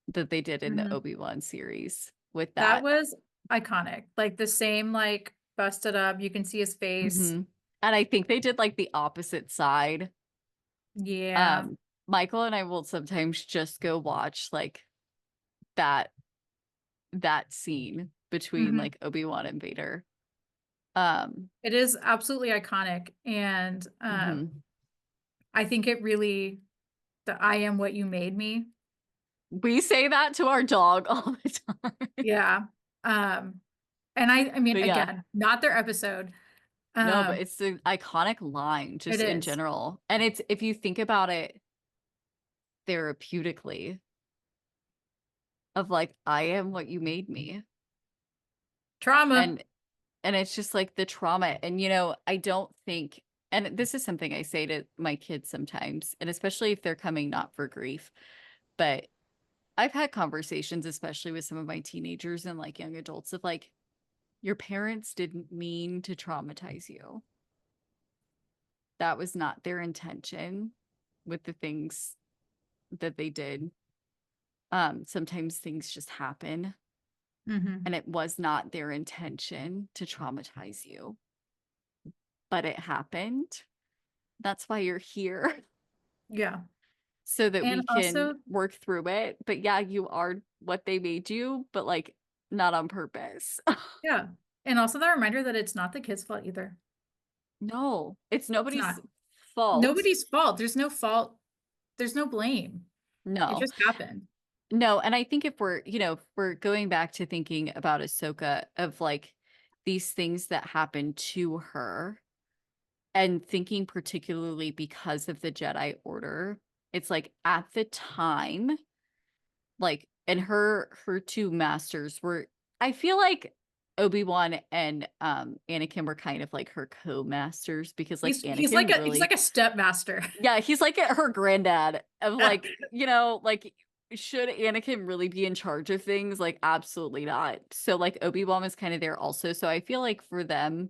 that they did in the mhm. Obi-Wan series with That that. was iconic. Like the same, like busted up. You can see his face. Hmm. And I think they did like the opposite side. Yeah. Um, Michael and I will sometimes just go watch like that that scene between hmm like Obi-Wan and Vader. Um, It is absolutely iconic. And mhm. I think it really, the I am what you made me. We say that to our dog all the time. Yeah. Um, and I mean, But yeah, again, not their episode. no, but Um, it's an iconic line it just in is general. And it's if you think about it therapeutically of like I am what you made me. trauma. And it's just like the trauma. And I don't think and this is something I say to my kids sometimes, and especially if they're coming not for grief, but I've had conversations, especially with some of my teenagers and like young adults, of like, your parents didn't mean to traumatize you. That was not their intention with the things that they did. Sometimes things just happen, hmm and it was not their intention to traumatize you, but it happened. That's why you're here, Yeah. so that And we can also, work through it. But yeah, you are what they made you, but like not on purpose. yeah. And also that reminder that it's not the kid's fault either. No, it's It's nobody's not. fault. Nobody's fault. There's no fault. There's no blame. It No, just happened. no. And I think if if we're going back to thinking about Ahsoka of like these things that happened to her and thinking particularly because of the Jedi Order, it's like at the time, like, and her two masters were, I feel like Obi-Wan and Anakin were kind of like her co-masters because like Anakin He's really, like a stepmaster. yeah, he's like her granddad of like, like should Anakin really be in charge of things? Like absolutely not. So like Obi-Wan was kind of there also. So I feel like for them,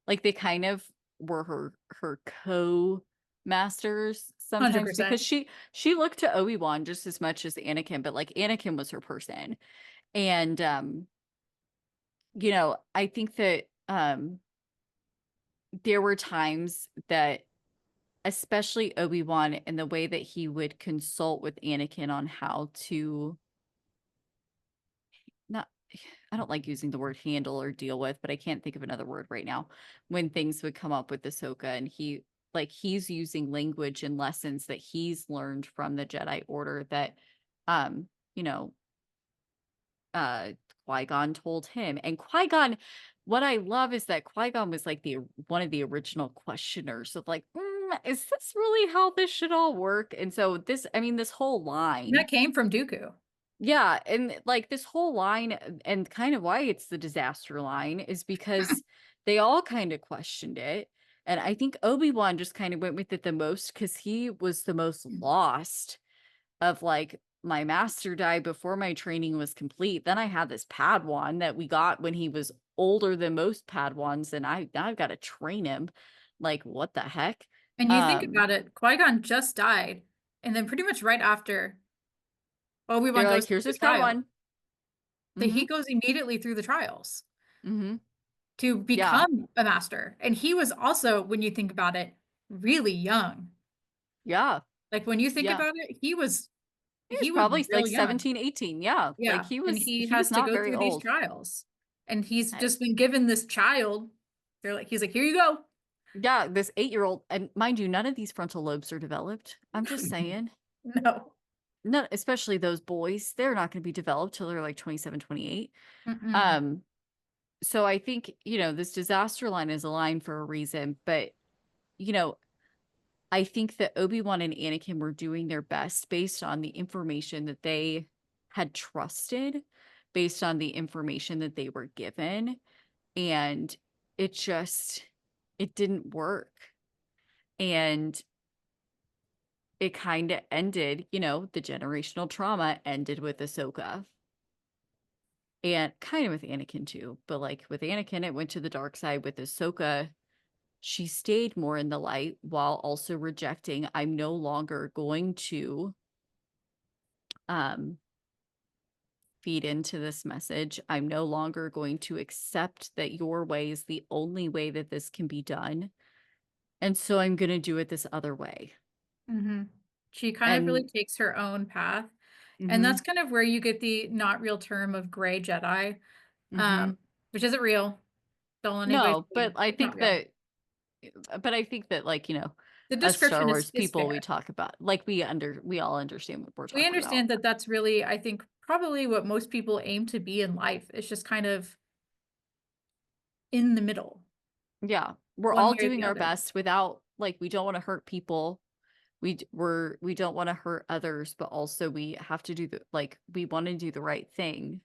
like they kind of were her co-masters sometimes because 100%. she looked to Obi-Wan just as much as Anakin, but like Anakin was her person. And I think that there were times that especially Obi-Wan and the way that he would consult with Anakin on how to not I don't like using the word handle or deal with, but I can't think of another word right now. When things would come up with Ahsoka and he's using language and lessons that he's learned from the Jedi Order that um, you know, uh Qui-Gon told him. And Qui-Gon, what I love is that Qui-Gon was like the one of the original questioners of like, is this really how this should all work? And so this, I mean, this whole And that line, came from Dooku. Yeah, and, like, this whole line and kind of why it's the disaster line is because they all kinda questioned it, and I think Obi-Wan just kinda went with it the most because he was the most lost of, like, "My master died before my training was complete, then I had this Padawan that we got when he was older than most Padawans, and I've gotta train him." Like, what the heck? And you think Um, about it, Qui-Gon just died, and then pretty much right after, Obi-Wan they're goes like, through "Here's the his trial. Padawan." That Mhm, he goes immediately through the trials mhm. to Yeah, become a master. And he was also, when you think about it, really young. yeah, Like when you think yeah. about it, He was he was probably, real like, young. 17, 18, yeah, like, Yeah. And he he was has to not go very through these old. trials. And he's I just been given this child. He's like, here you go. Yeah, this 8-year-old and mind you, none of these frontal lobes are developed. I'm just saying. No. Not especially those boys, they're not gonna be developed till they're, like, 27, 28. Mm-mm. Um, so I think, this disaster line is a line for a reason, but, you know, I think that Obi-Wan and Anakin were doing their best based on the information that they had trusted, based on the information that they were given, and it just it didn't work, and it kinda ended, the generational trauma ended with Ahsoka, and kind of with Anakin too, but, like, with Anakin, it went to the dark side. With Ahsoka, she stayed more in the light while also rejecting, "I'm no longer going to, um, feed into this message. I'm no longer going to accept that your way is the only way that this can be done, and so I'm gonna do it this other way." Hmm. She kind of really And takes her own path. And that's Mhm, kind of where you get the not real term of gray Jedi, mhm. which isn't real. Don't let anybody No, tell you. It's not real. but I think that, like, The us Star description Wars is people, fair. we all understand what we're We talking about. understand that that's really, I think, probably what most people aim to be in life. It's just kind of in the middle, Yeah, we're one all way or doing the our other. best without like, we don't wanna hurt people. We don't wanna hurt others, but also we have to we wanna do the right thing.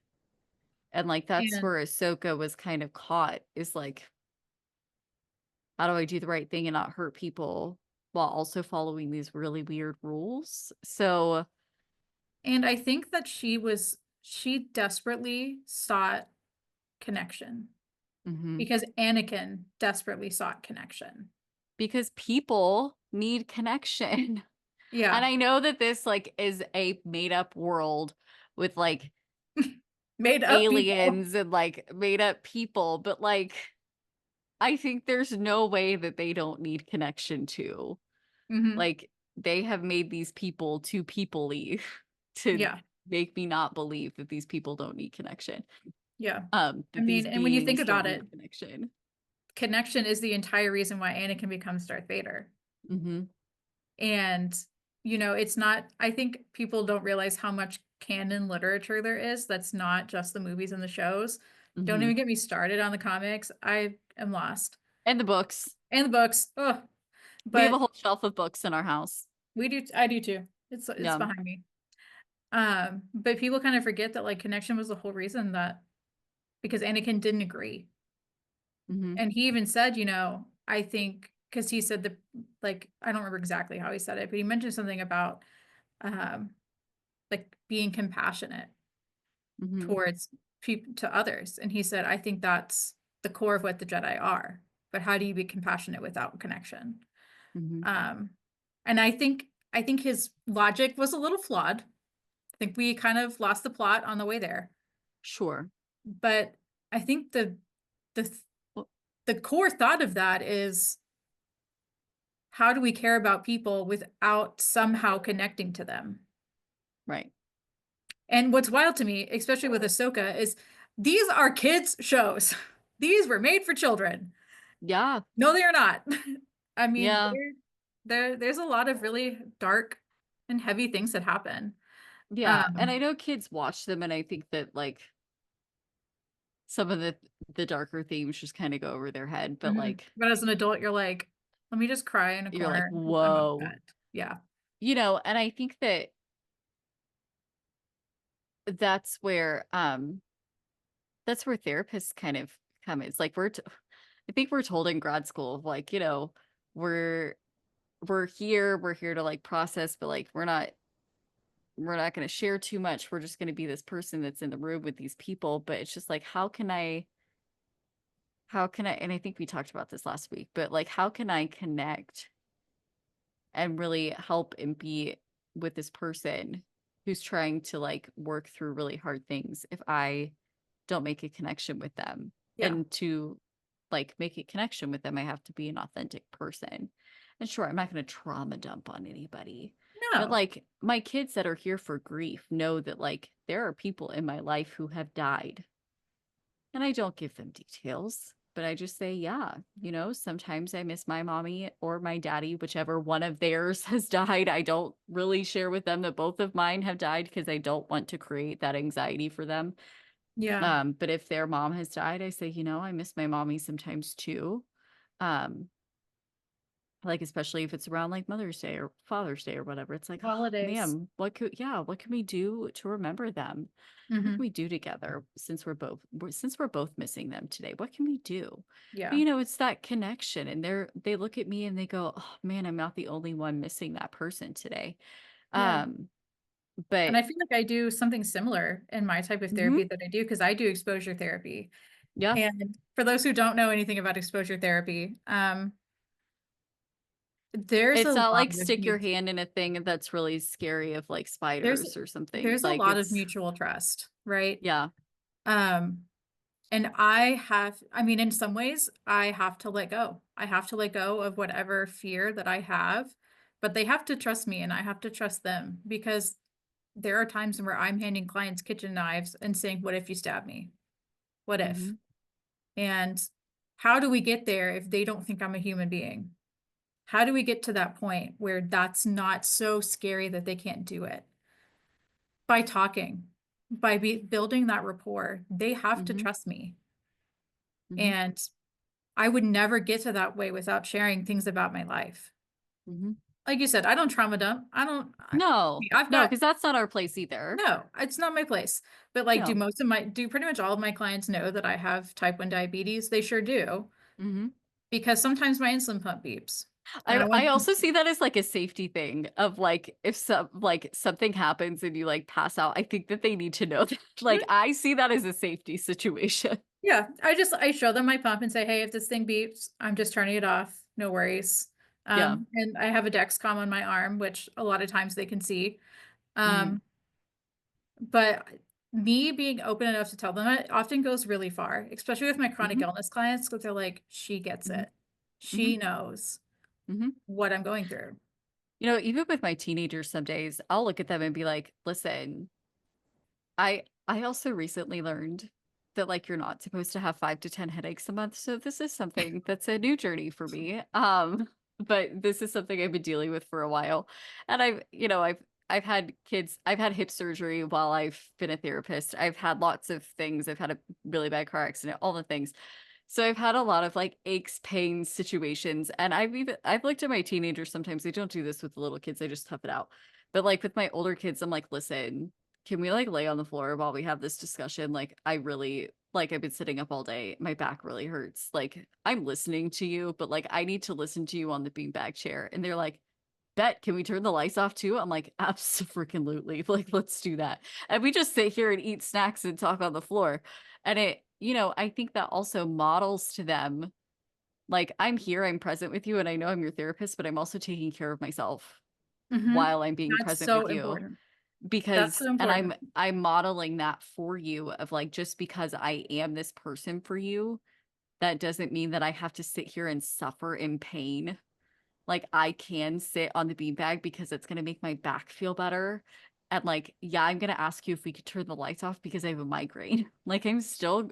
And, like, that's And where Ahsoka was kind of caught, is like, "How do I do the right thing and not hurt people while also following these really weird rules?" So and I think that she desperately sought connection Mhm. because Anakin desperately sought connection. Because people need connection. And Yeah, I know that this, like, is a made up world with, like, made up people. aliens and, like, made up people, but, like, I think there's no way that they don't need connection to. Hmm. Like, they have made these people too people-y to Yeah, make me not believe that these people don't need connection, yeah. I that mean, these and when you think beings don't about it, need connection. connection is the entire reason why Anakin becomes Darth Vader. Mhm, And, it's not, I think people don't realize how much canon literature there is that's not just the movies and the shows. Don't mhm. even get me started on the comics. I am lost. And the books. And the books. Oh, We have a but whole shelf of books in our house. I do too. It's Yeah. behind me. But people kind of forget that like connection was the whole reason that because Anakin didn't agree. Mhm, And he even said, I think because he said like I don't remember exactly how he said it, but he mentioned something about um like being compassionate mhm, towards people to others. And he said, I think that's the core of what the Jedi are. But how do you be compassionate without connection? mhm. Um, and I think his logic was a little flawed. I think we kind of lost the plot on the way there. Sure. But I think the Well, the core thought of that is how do we care about people without somehow connecting to them? right. And what's wild to me, especially with Ahsoka, is these are kids' shows. These were made for children. Yeah, No, they are not. I mean, yeah, there's a lot of really dark and heavy things that happen. yeah, and I Um, know kids watch them, and I think that, like, some of the darker themes just kinda go over their head, but, mhm. like, But as an adult, you're like, let me just cry in a you're corner like, and put them up to "Whoa." bed. Yeah. And I think that that's where therapists kind of come. It's like I think we're told in grad school of like, we're we're here to like process, but like we're not going to share too much. We're just going to be this person that's in the room with these people. But it's just like, how can I, and I think we talked about this last week, but like, how can I connect and really help and be with this person who's trying to like work through really hard things if I don't make a connection with them? Yeah. And to like make a connection with them, I have to be an authentic person. And sure, I'm not going to trauma dump on anybody. But No. like my kids that are here for grief know that like there are people in my life who have died. And I don't give them details, but I just say, yeah, sometimes I miss my mommy or my daddy, whichever one of theirs has died. I don't really share with them that both of mine have died because I don't want to create that anxiety for them. Yeah. But if their mom has died, I say, I miss my mommy sometimes too. Um, like especially if it's around like Mother's Day or Father's Day or whatever. It's like, oh Holidays. man, what can we do to remember them? What can Hmm. we do together since we're both missing them today? What can we do? But Yeah. it's that connection, and they look at me and they go, "Oh man, I'm not the only one missing that person today." Yeah. Um, And but I feel like I do something similar in my type of therapy mhm, that I do because I do exposure therapy. yeah, And for those who don't know anything about exposure therapy, there's a it's not lot like of stick your hand in a thing that's really scary of like there's spiders or something. there's a Like lot of it's mutual trust, right? yeah, Um, and I mean, in some ways, I have to let go. I have to let go of whatever fear that I have, but they have to trust me and I have to trust them because there are times where I'm handing clients kitchen knives and saying, "What if you stab me? What if?" hmm And how do we get there if they don't think I'm a human being? How do we get to that point where that's not so scary that they can't do it? By talking, building that rapport. They have to hmm trust me. hmm And I would never get to that way without sharing things about my life. hmm Like you said, I don't trauma dump. No, I've no, got, because that's not our place either. no, it's not my place. But like, No. do pretty much all of my clients know that I have type 1 diabetes? They sure do. hmm Because sometimes my insulin pump beeps. And I I want them, also see that as like a safety thing of like if something happens and you like pass out, I think that they need to know that. Like Mhm. I see that as a safety situation. Yeah, I show them my pump and say, hey, if this thing beeps, I'm just turning it off. No worries. Yeah. And I have a Dexcom on my arm, which a lot of times they can see. hmm Um, but me being open enough to tell them it often goes really far, especially with my chronic hmm illness clients, because they're like, she gets hmm it. hmm She knows hmm what I'm going through. Even with my teenagers, some days I'll look at them and be like, listen, I also recently learned that like you're not supposed to have 5 to 10 headaches a month. So this is something that's a new journey for me. But this is something I've been dealing with for a while. And I've had kids, I've had hip surgery while I've been a therapist. I've had lots of things. I've had a really bad car accident, all the things. So I've had a lot of like aches, pains, situations, and I've looked at my teenagers sometimes. They don't do this with the little kids, they just tough it out. But like with my older kids, I'm like, listen, can we like lay on the floor while we have this discussion? Like I really like I've been sitting up all day. My back really hurts. Like I'm listening to you, but like I need to listen to you on the beanbag chair. And they're like, bet, can we turn the lights off too? I'm like, absolutely. Like, let's do that. And we just sit here and eat snacks and talk on the floor. And I think that also models to them, like, I'm here, I'm present with you, and I know I'm your therapist, but I'm also taking care of myself Hmm. while I'm being That's present so with you. important. That's Because, so and important. I'm modeling that for you of like, just because I am this person for you, that doesn't mean that I have to sit here and suffer in pain. Like I can sit on the beanbag because it's gonna make my back feel better. And like, yeah, I'm gonna ask you if we could turn the lights off because I have a migraine. Like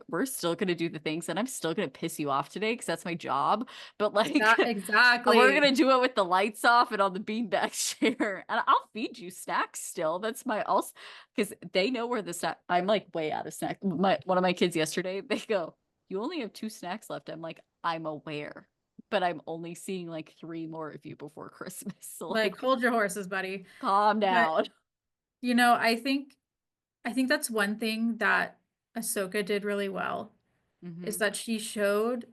we're still gonna do the things and I'm still gonna piss you off today because that's my job. But like we're Exactly. gonna do it with the lights off and on the beanbag chair. And I'll feed you snacks still. That's my also because they know where the snack I'm like way out of snack. One of my kids yesterday, they go, you only have 2 snacks left. I'm like, I'm aware, but I'm only seeing like 3 more of you before Christmas. So Like, like, hold your horses, buddy. calm But, down. I think I think that's one thing that Ahsoka did really well is Mm-hmm. that she showed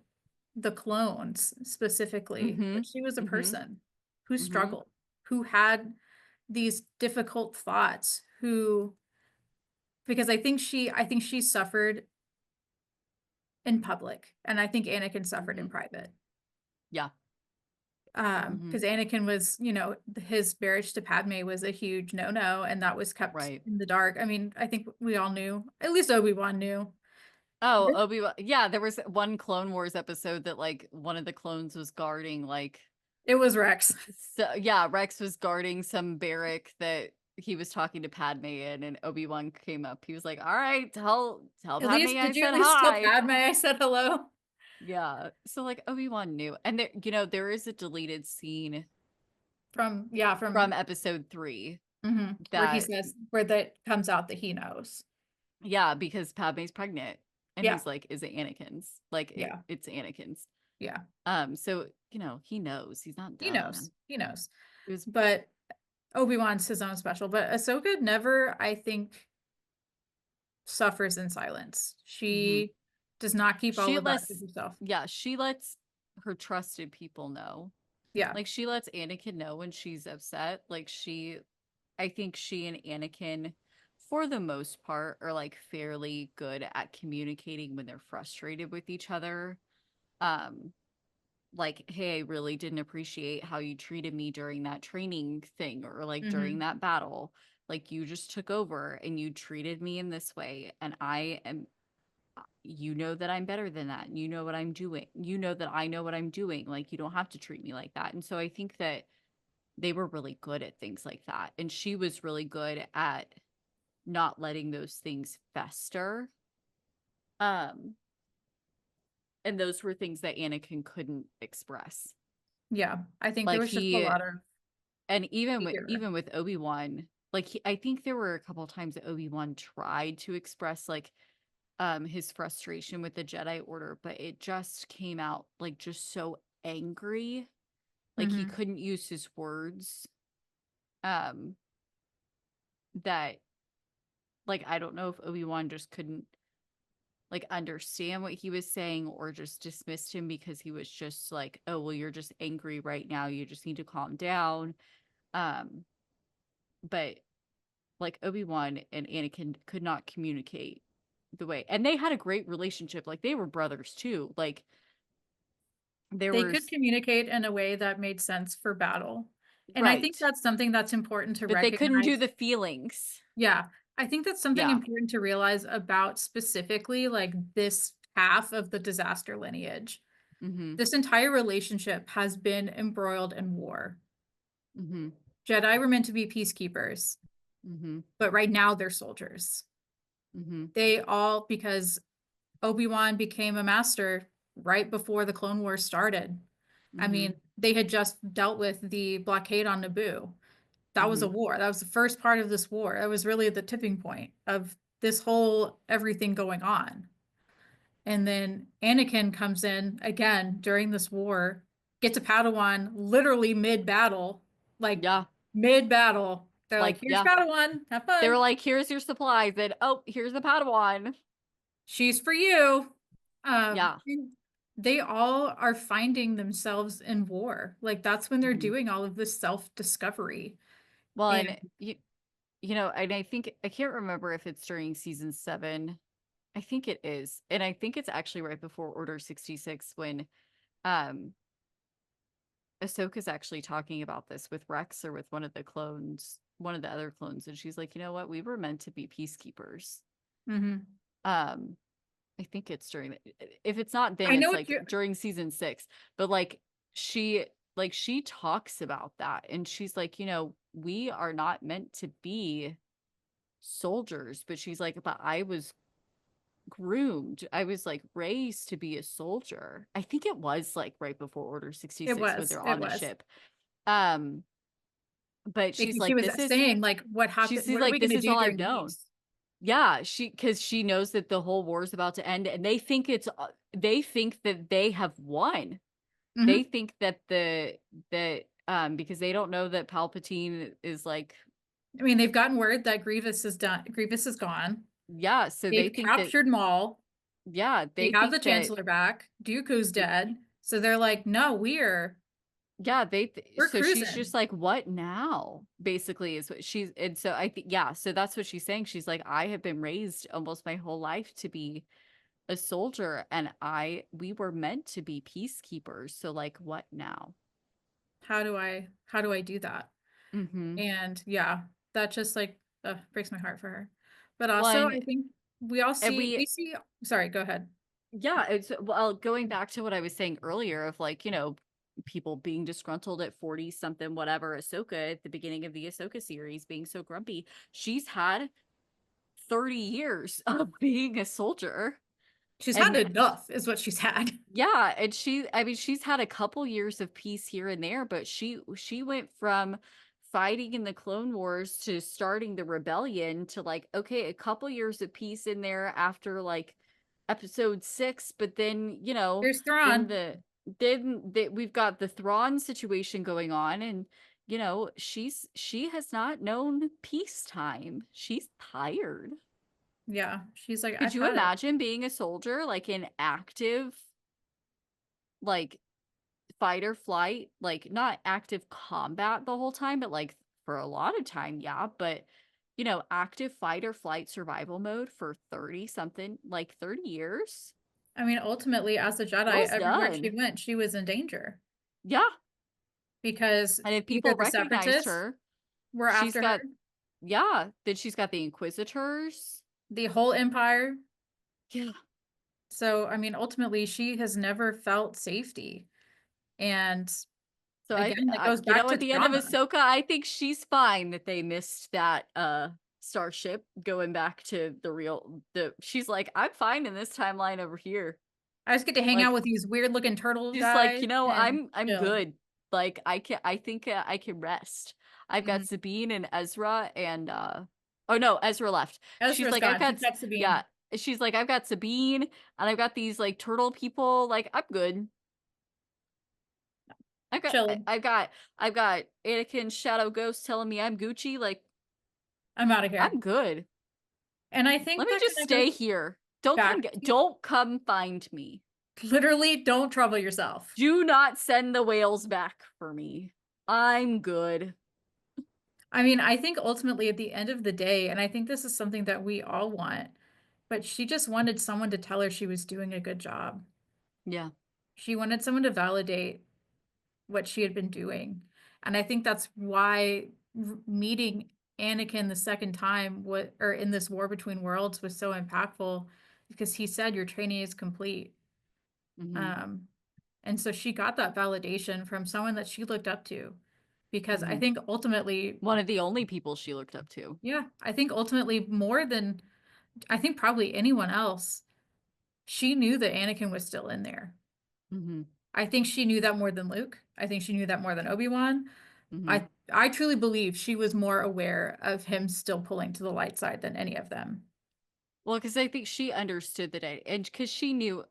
the clones specifically Mm-hmm. that she was a Mm-hmm. person who Mm-hmm. struggled, who had these difficult thoughts, who because I think she suffered in public, and I think Anakin suffered Mm-hmm. in private. Yeah. Mm-hmm. Because Anakin was, his marriage to Padme was a huge no-no, and that was kept Right. in the dark. I mean, I think we all knew, at least Obi-Wan knew. Oh, Obi-Wan. Yeah, there was one Clone Wars episode that like one of the clones was guarding like It was Rex. so yeah, Rex was guarding some barrack that he was talking to Padme in, and Obi-Wan came up. He was like, "All right, tell At Padme least, I did you at said least tell hi." Padme I said hello? Yeah. So like Obi-Wan knew. And there, there is a deleted scene from From episode 3 where he that says, where that comes out that he knows. yeah, because Padme's pregnant and Yeah, he's like, "Is it Anakin's?" Like yeah, it's Anakin's. yeah. So, he knows. He's not He knows. dumb. He knows. It was But Obi-Wan's his own special. But Ahsoka never, I think, suffers in silence. mhm. She does not keep all She of that to lets herself. yeah, she lets her trusted people know. Yeah. Like she lets Anakin know when she's upset. I think she and Anakin, for the most part, are like fairly good at communicating when they're frustrated with each other. Um, like, hey, I really didn't appreciate how you treated me during that training thing or like during hmm that battle. Like, you just took over and you treated me in this way. And you know that I'm better than that. You know what I'm doing. You know that I know what I'm doing. Like, you don't have to treat me like that. And so I think that they were really good at things like that. And she was really good at not letting those things fester. Um, and those were things that Anakin couldn't express. Yeah. I think there Like was just a he lot of and fear. even with Obi-Wan, like I think there were a couple times that Obi-Wan tried to express like his frustration with the Jedi Order, but it just came out like just so angry. Like he hmm couldn't use his words. Um that like I don't know if Obi-Wan just couldn't like understand what he was saying or just dismissed him because he was just like, "Oh, well you're just angry right now. You just need to calm down." Um but like Obi-Wan and Anakin could not communicate the way. And they had a great relationship. Like they were brothers too. Like there They were could communicate in a way that made sense for battle. And I think right. that's something that's important to But they couldn't do recognize. the feelings. Yeah. I think that's something Yeah. important to realize about specifically like this half of the disaster lineage. Mm-hmm. This entire relationship has been embroiled in war. Mm-hmm. Jedi were meant to be peacekeepers, Mm-hmm. but right now they're soldiers. Mm-hmm. They all, because Obi-Wan became a master right before the Clone Wars started. I Mm-hmm. mean, they had just dealt with the blockade on Naboo. That was Mm-hmm. a war. That was the first part of this war. That was really the tipping point of this whole everything going on. And then Anakin comes in again during this war, gets a Padawan literally mid-battle, like Yeah. mid-battle. They're like, Like, here's yeah. Padawan, have They were fun. like, here's your supplies, and oh, here's the Padawan. She's for you. Yeah. They all are finding themselves in war. Like that's when they're Mm-hmm. doing all of this self-discovery. Well, And and and I think I can't remember if it's during season 7. I think it is. And I think it's actually right before Order 66 when um Ahsoka's actually talking about this with Rex or with one of the clones, one of the other clones, and she's like, you know what, we were meant to be peacekeepers. mhm. Um, I think it's during if it's not then, I know it's what like you're during season 6. But she she talks about that and she's like, we are not meant to be soldiers, but she's like, but I was groomed. I was like raised to be a soldier. I think it was like right before Order it 66 when was. they're It on the was. ship. Um, but she's Because she like, was saying like what she's happened, what are we like, this gonna is do all I've during known. peace? Yeah, because she knows that the whole war is about to end, and they think that they have won. They hmm think that because they don't know that Palpatine is like I mean, they've gotten word that Grievous is gone. Yeah, so they They've think that, captured Maul. yeah, They they have the think that, Chancellor back. Dooku's dead. So they're like, no, yeah, we're so she's just cruising. like, what now? Basically, is what she's, and so I think, yeah, so that's what she's saying. She's like, I have been raised almost my whole life to be a soldier, and we were meant to be peacekeepers. So, like, what now? How do I do that? Mm-hmm. And yeah, that just like breaks my heart for her. But also, One, I think and we see, sorry, go ahead. yeah, it's, well, going back to what I was saying earlier of like, people being disgruntled at 40 something, whatever, Ahsoka at the beginning of the Ahsoka series being so grumpy. She's had 30 years of being a soldier. She's had And enough, is what she's had. yeah, and I mean, she's had a couple years of peace here and there, but she went from fighting in the Clone Wars to starting the rebellion to like, okay, a couple years of peace in there after like episode 6, but then, Here's then Thrawn. we've got the Thrawn situation going on, and she has not known peacetime. She's tired. Yeah, she's like, Could I've you had it. imagine being a soldier like in active, like, fight or flight, like not active combat the whole time, but like for a lot of time, yeah, but active fight or flight survival mode for 30 something, like 30 years. I mean, ultimately, as a Jedi, Girl's everywhere she done. went, she was in danger Yeah. because And if either people the recognized Separatists her, were she's after her, got, yeah, then she's got the Inquisitors. the whole Empire. Yeah. So, I mean, ultimately, she has never felt safety. And So again, that goes back to at the end of trauma. Ahsoka, I think she's fine that they missed that starship going back to the she's like, I'm fine in this timeline over here. I just get to hang out Like, with these weird looking turtle she's like, guys and I'm chill. good. Like, I think I can rest. I've got Mhm. Sabine and Ezra and oh no, Ezra left. She's Ezra's like, I've gone. She's got got yeah, Sabine. she's like, I've got Sabine and I've got these like turtle people. Like, I'm good. Chilling. I've got Anakin Shadow Ghost telling me I'm Gucci. Like, I'm out of I'm here. good. And I Let think me that just kind of stay goes here. back to Don't come find me. literally don't trouble yourself. Do not send the whales back for me. I'm good. I mean, I think ultimately at the end of the day, and I think this is something that we all want, but she just wanted someone to tell her she was doing a good job. Yeah. She wanted someone to validate what she had been doing. And I think that's why meeting Anakin the second time, what or in this war between worlds, was so impactful because he said your training is complete. Hmm. Um, and so she got that validation from someone that she looked up to. Because I Hmm. think ultimately, One of the only people she looked up to. yeah, I think ultimately more than I think probably anyone else, she knew that Anakin was still in there. Hmm. I think she knew that more than Luke. I think she knew that more than Obi-Wan. Hmm. I truly believe she was more aware of him still pulling to the light side than any of them. Well, because I think she understood that, and because She she knew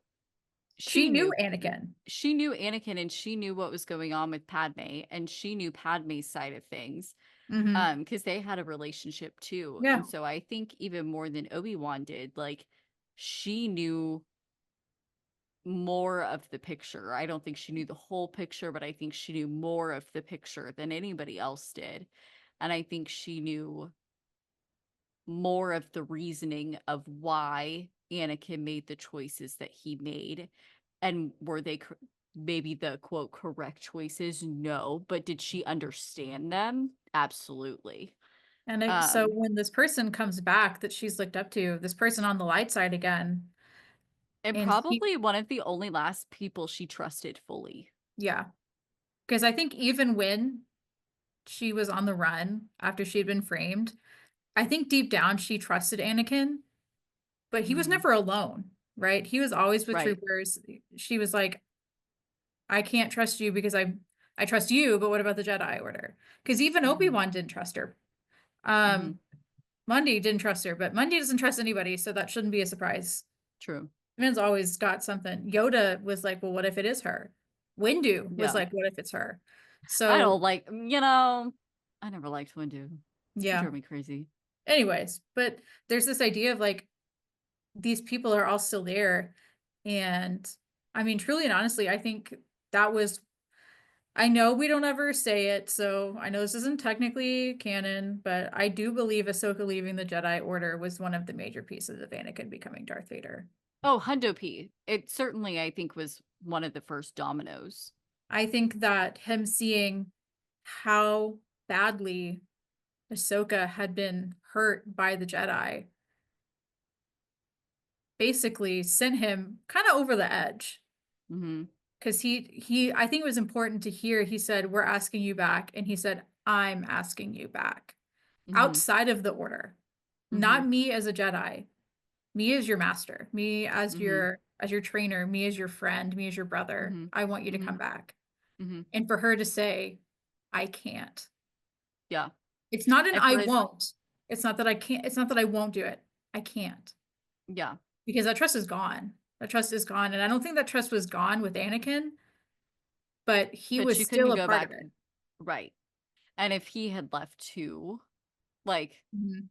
knew, Anakin. she knew Anakin, and she knew what was going on with Padme, and she knew Padme's side of things. Hmm. Because they had a relationship too. Yeah. And so I think even more than Obi-Wan did, like, she knew more of the picture. I don't think she knew the whole picture, but I think she knew more of the picture than anybody else did. And I think she knew more of the reasoning of why Anakin made the choices that he made. And were they maybe the quote correct choices? No, but did she understand them? Absolutely. So Um, when this person comes back that she's looked up to, this person on the light side again, and and he, probably one of the only last people she trusted fully. yeah, because I think even when she was on the run after she had been framed, I think deep down she trusted Anakin, but he was Mhm. never alone, right? He was always with Right. troopers. She was like, I can't trust you because I trust you, but what about the Jedi Order? Because even Hmm. Obi-Wan didn't trust her. Hmm. Um, Mundy didn't trust her, but Mundy doesn't trust anybody, so that shouldn't be a surprise. True. Man's always got something. Yoda was like, well, what if it is her? Windu was Yeah. like, what if it's her? I So, don't like, I never liked Windu. She Yeah. drove me crazy. Anyways, but there's this idea of like these people are all still there. And I mean, truly and honestly, I think that was, I know we don't ever say it, so I know this isn't technically canon, but I do believe Ahsoka leaving the Jedi Order was one of the major pieces of Anakin becoming Darth Vader. Oh, Hundo P. It certainly, I think, was one of the first dominoes. I think that him seeing how badly Ahsoka had been hurt by the Jedi basically sent him kind of over the edge. Mm-hmm. Because I think it was important to hear, he said, "We're asking you back." And he said, "I'm asking you back." Mm-hmm. Outside of the order, Mm-hmm. not me as a Jedi, me as your master, me Mm-hmm. as your trainer, me as your friend, me as your brother. Mm-hmm. I want you to Mm-hmm. come back. Mm-hmm. And for her to say, "I can't." Yeah. It's not an And I for his, won't. It's not that I can't. It's not that I won't do it. I can't. yeah. Because that trust is gone. That trust is gone. And I don't think that trust was gone with Anakin, but he But was she still couldn't a go part of back. it. Right. And if he had left too, like, Mhm.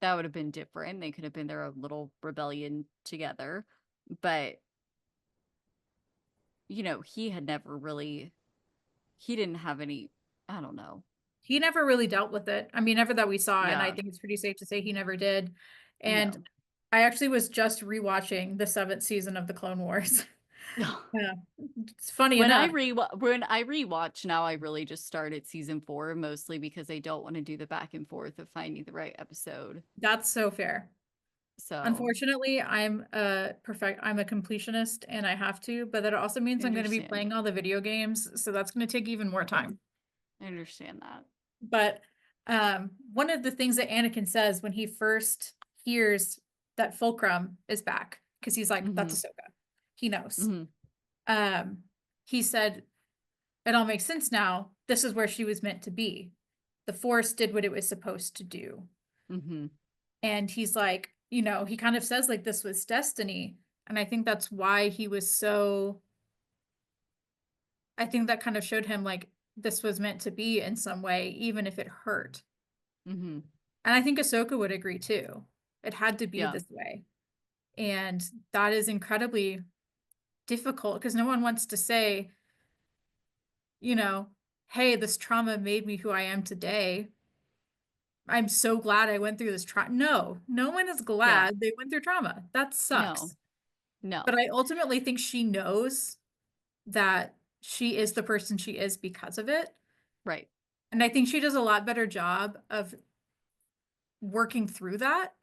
that would have been different. They could have been their own little rebellion together. But, he had never really, he didn't have any, I don't know. He never really dealt with it. I mean, never that we saw, and I Yeah. think it's pretty safe to say he never did. And No. I actually was just rewatching the seventh season of the Clone Wars. Yeah. It's funny enough. When I rewatch now, I really just start at season 4, mostly because I don't want to do the back and forth of finding the right episode. That's so fair. So Unfortunately, I'm a completionist and I have to, but that also I means I'm going to be understand. playing all the video games, so that's going to take even more time. I understand that. But one of the things that Anakin says when he first hears that Fulcrum is back, because he's like, Mm-hmm. "That's Ahsoka." He knows. Mm-hmm. Um, he said, "It all makes sense now. This is where she was meant to be. The Force did what it was supposed to do." Mm-hmm. And he's like, he kind of says like this was destiny. And I think that's why he was so, I think that kind of showed him like this was meant to be in some way, even if it hurt. Mm-hmm. And I think Ahsoka would agree too. It had to be Yeah. this way. And that is incredibly difficult because no one wants to say, you know, "Hey, this trauma made me who I am today. I'm so glad I went through this trauma." No, no one is Yeah. glad they went through trauma. That No. sucks. But No. I ultimately think she knows that she is the person she is because of it. Right. And I think she does a lot better job of working through that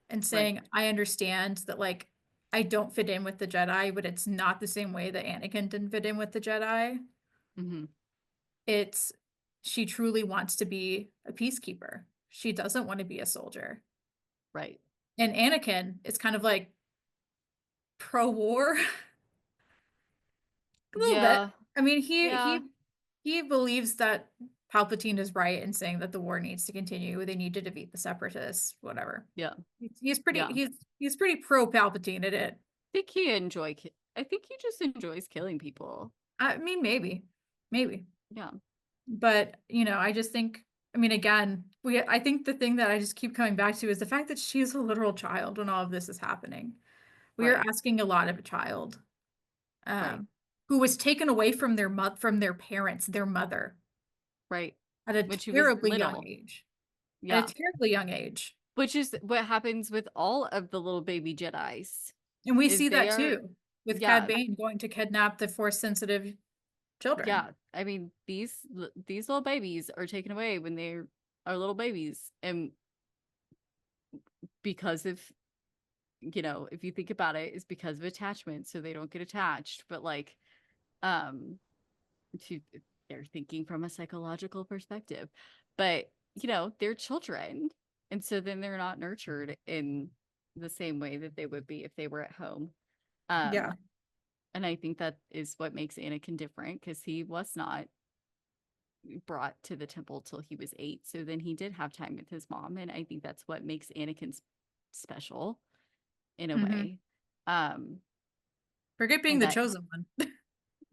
and Right. saying, "I understand that, like, I don't fit in with the Jedi, but it's not the same way that Anakin didn't fit in with the Jedi. Mm-hmm. It's she truly wants to be a peacekeeper. She doesn't want to be a soldier." Right. And Anakin is kind of like pro-war a little bit. Yeah. I mean, Yeah. he believes that Palpatine is right in saying that the war needs to continue. They need to defeat the separatists, whatever. Yeah. He's pretty Yeah. he's pretty pro Palpatine at it. I think he just enjoys killing people. I mean, maybe. Yeah. But, I just think, I mean, again, I think the thing that I just keep coming back to is the fact that she is a literal child when all of this is happening. We are Right. asking a lot of a child, Right. um, who was taken away from from their parents, their mother, Right. at a When she was terribly young little. age. At a Yeah. terribly young age. Which is what happens with all of the little baby Jedis. And we Is see they that are too with Cad yeah, Bane going to kidnap the force sensitive children. yeah. I mean, these little babies are taken away when they are little babies. And because of, if you think about it, it's because of attachment, so they don't get attached. But like, um, to they're thinking from a psychological perspective. But, they're children. And so then they're not nurtured in the same way that they would be if they were at home. Yeah. And I think that is what makes Anakin different because he was not brought to the temple till he was 8. So then he did have time with his mom. And I think that's what makes Anakin special in a Hmm. way. Um, Forget being and the that, chosen one.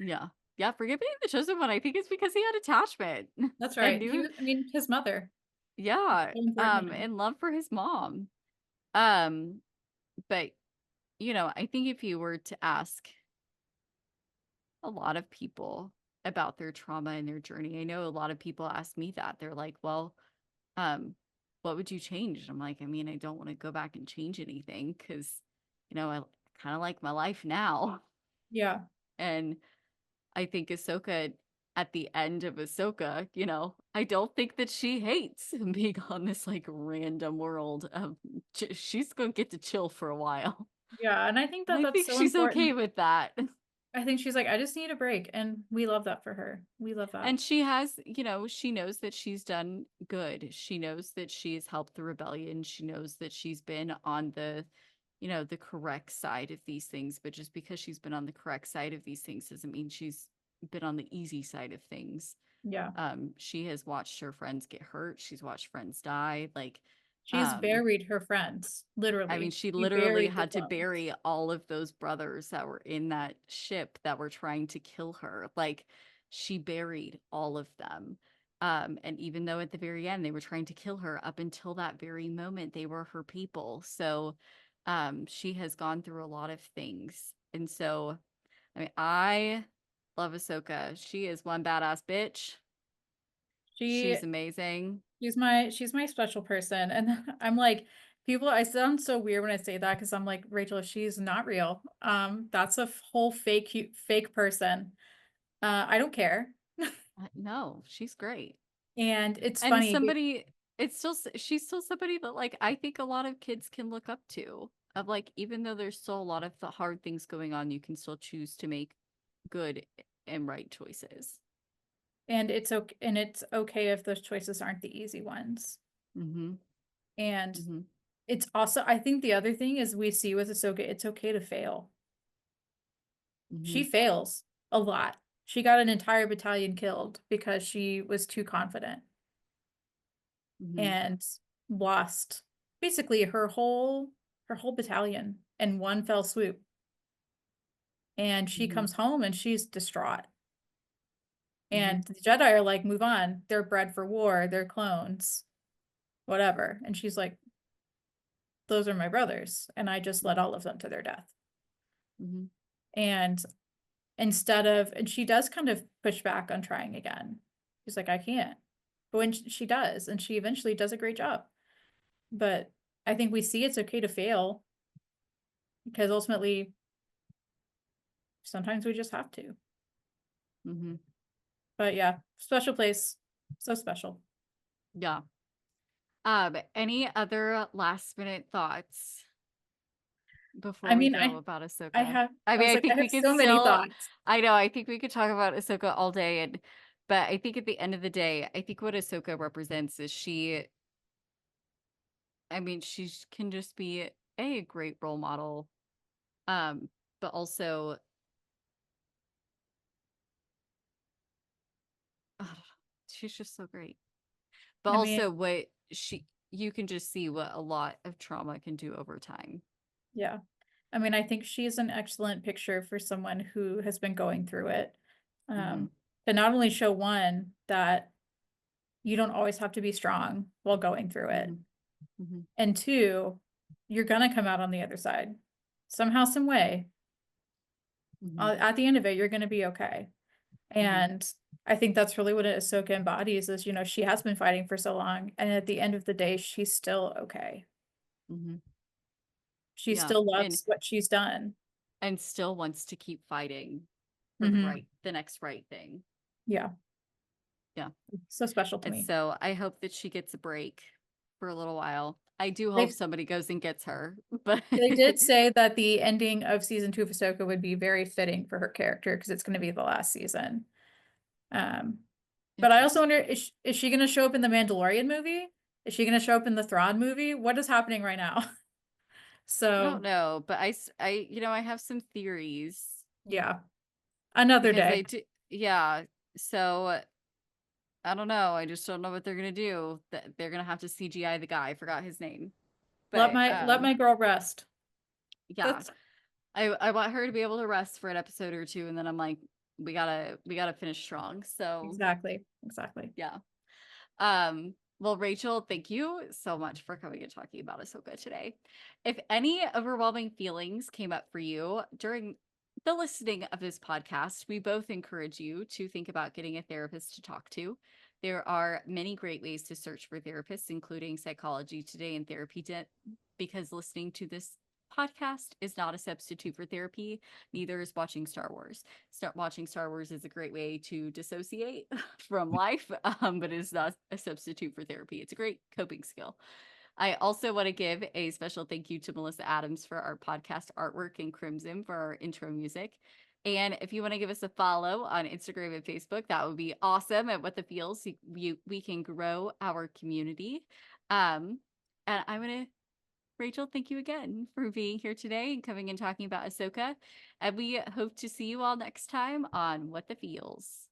yeah. Yeah, forget being the chosen one. I think it's because he had attachment That's and right. knew I mean, his mother. Yeah, So important now. and love for his mom. Um, but I think if you were to ask a lot of people about their trauma and their journey, I know a lot of people ask me that. They're like, well, um, what would you change? And I'm like, I mean, I don't want to go back and change anything because, I kind of like my life now. Yeah. And I think Ahsoka at the end of Ahsoka, I don't think that she hates being on this like random world of she's going to get to chill for a while. Yeah. And I think And that I that's think so she's okay important. with that. I think she's like, I just need a break. And we love that for her. We love that. And she has, she knows that she's done good. She knows that she's helped the rebellion. She knows that she's been on the correct side of these things. But just because she's been on the correct side of these things doesn't mean she's been on the easy side of things. Yeah. She has watched her friends get hurt. She's watched friends die. Like, She's um, buried her friends, I mean, literally. she She literally buried the had to clones. bury all of those brothers that were in that ship that were trying to kill her. Like, she buried all of them. And even though at the very end they were trying to kill her, up until that very moment, they were her people. So, she has gone through a lot of things. And so, I mean, I love Ahsoka. She is one badass bitch. She She's amazing. she's my special person. And I'm like, people, I sound so weird when I say that because I'm like, Rachel, she's not real. That's a whole fake person. I don't care. No, she's great. And it's And funny. somebody, she's still somebody that like I think a lot of kids can look up to. Of like, even though there's still a lot of the hard things going on, you can still choose to make good and right choices. And it's okay if those choices aren't the easy ones. Mm-hmm. And Mm-hmm. it's also, I think the other thing is we see with Ahsoka, it's okay to fail. Mm-hmm. She fails a lot. She got an entire battalion killed because she was too confident Mm-hmm. and lost basically her whole battalion in one fell swoop. And she Mm-hmm. comes home and she's distraught. Mm-hmm. And the Jedi are like, move on. They're bred for war. They're clones, whatever. And she's like, those are my brothers. And I just led Mm-hmm. all of them to their death. Mm-hmm. And and she does kind of push back on trying again. She's like, I can't. But when she does, and she eventually does a great job. But I think we see it's okay to fail because ultimately, sometimes we just have to. Mm-hmm. But yeah, special place. So special. Yeah. Any other last minute thoughts before I we mean, go about I Ahsoka? have, I I mean, was I like, I think have we could so many still, thoughts. I know, I think we could talk about Ahsoka all day. But I think at the end of the day, I think what Ahsoka represents is I mean, she can just be a great role model, um, but also, she's just so great. But I mean, also, you can just see what a lot of trauma can do over time. yeah. I mean, I think she's an excellent picture for someone who has been going through it. Mm-hmm. Um, to not only show one that you don't always have to be strong while going through it. Mm-hmm. Mm-hmm. And two, you're gonna come out on the other side. Somehow, some way. Mm-hmm. At the end of it, you're gonna be okay. Mm-hmm. And I think that's really what Ahsoka embodies is, she has been fighting for so long. And at the end of the day, she's still okay. Mm-hmm. She Yeah. still loves what she's done. And still wants to keep fighting for Hmm. the next right thing. Yeah. Yeah. So special to And me. so I hope that she gets a break for a little while. I do hope They somebody goes and gets her, but they did say that the ending of season 2 of Ahsoka would be very fitting for her character because it's going to be the last season. Um, but I also interesting. wonder, is she going to show up in the Mandalorian movie? Is she going to show up in the Thrawn movie? What is happening right now? I don't So, know, but I have some theories yeah, another because day. yeah. So I don't know. I just don't know what they're gonna do. That they're gonna have to CGI the guy. I forgot his name, Let but my girl rest. yeah. That's I want her to be able to rest for an episode or two, and then I'm like, we gotta finish strong. So exactly. yeah. Um, Well, Rachel, thank you so much for coming and talking about Ahsoka today. If any overwhelming feelings came up for you during the listening of this podcast, we both encourage you to think about getting a therapist to talk to. There are many great ways to search for therapists, including Psychology Today and Therapy because listening to this podcast is not a substitute for therapy. Neither is watching Star Wars. Watching Star Wars is a great way to dissociate from life, but it is not a substitute for therapy. It's a great coping skill. I also want to give a special thank you to Melissa Adams for our podcast artwork and Crimson for our intro music. And if you want to give us a follow on Instagram and Facebook, that would be awesome at What the Feels. We can grow our community. And I'm going to Rachel, thank you again for being here today and coming and talking about Ahsoka. And we hope to see you all next time on What the Feels.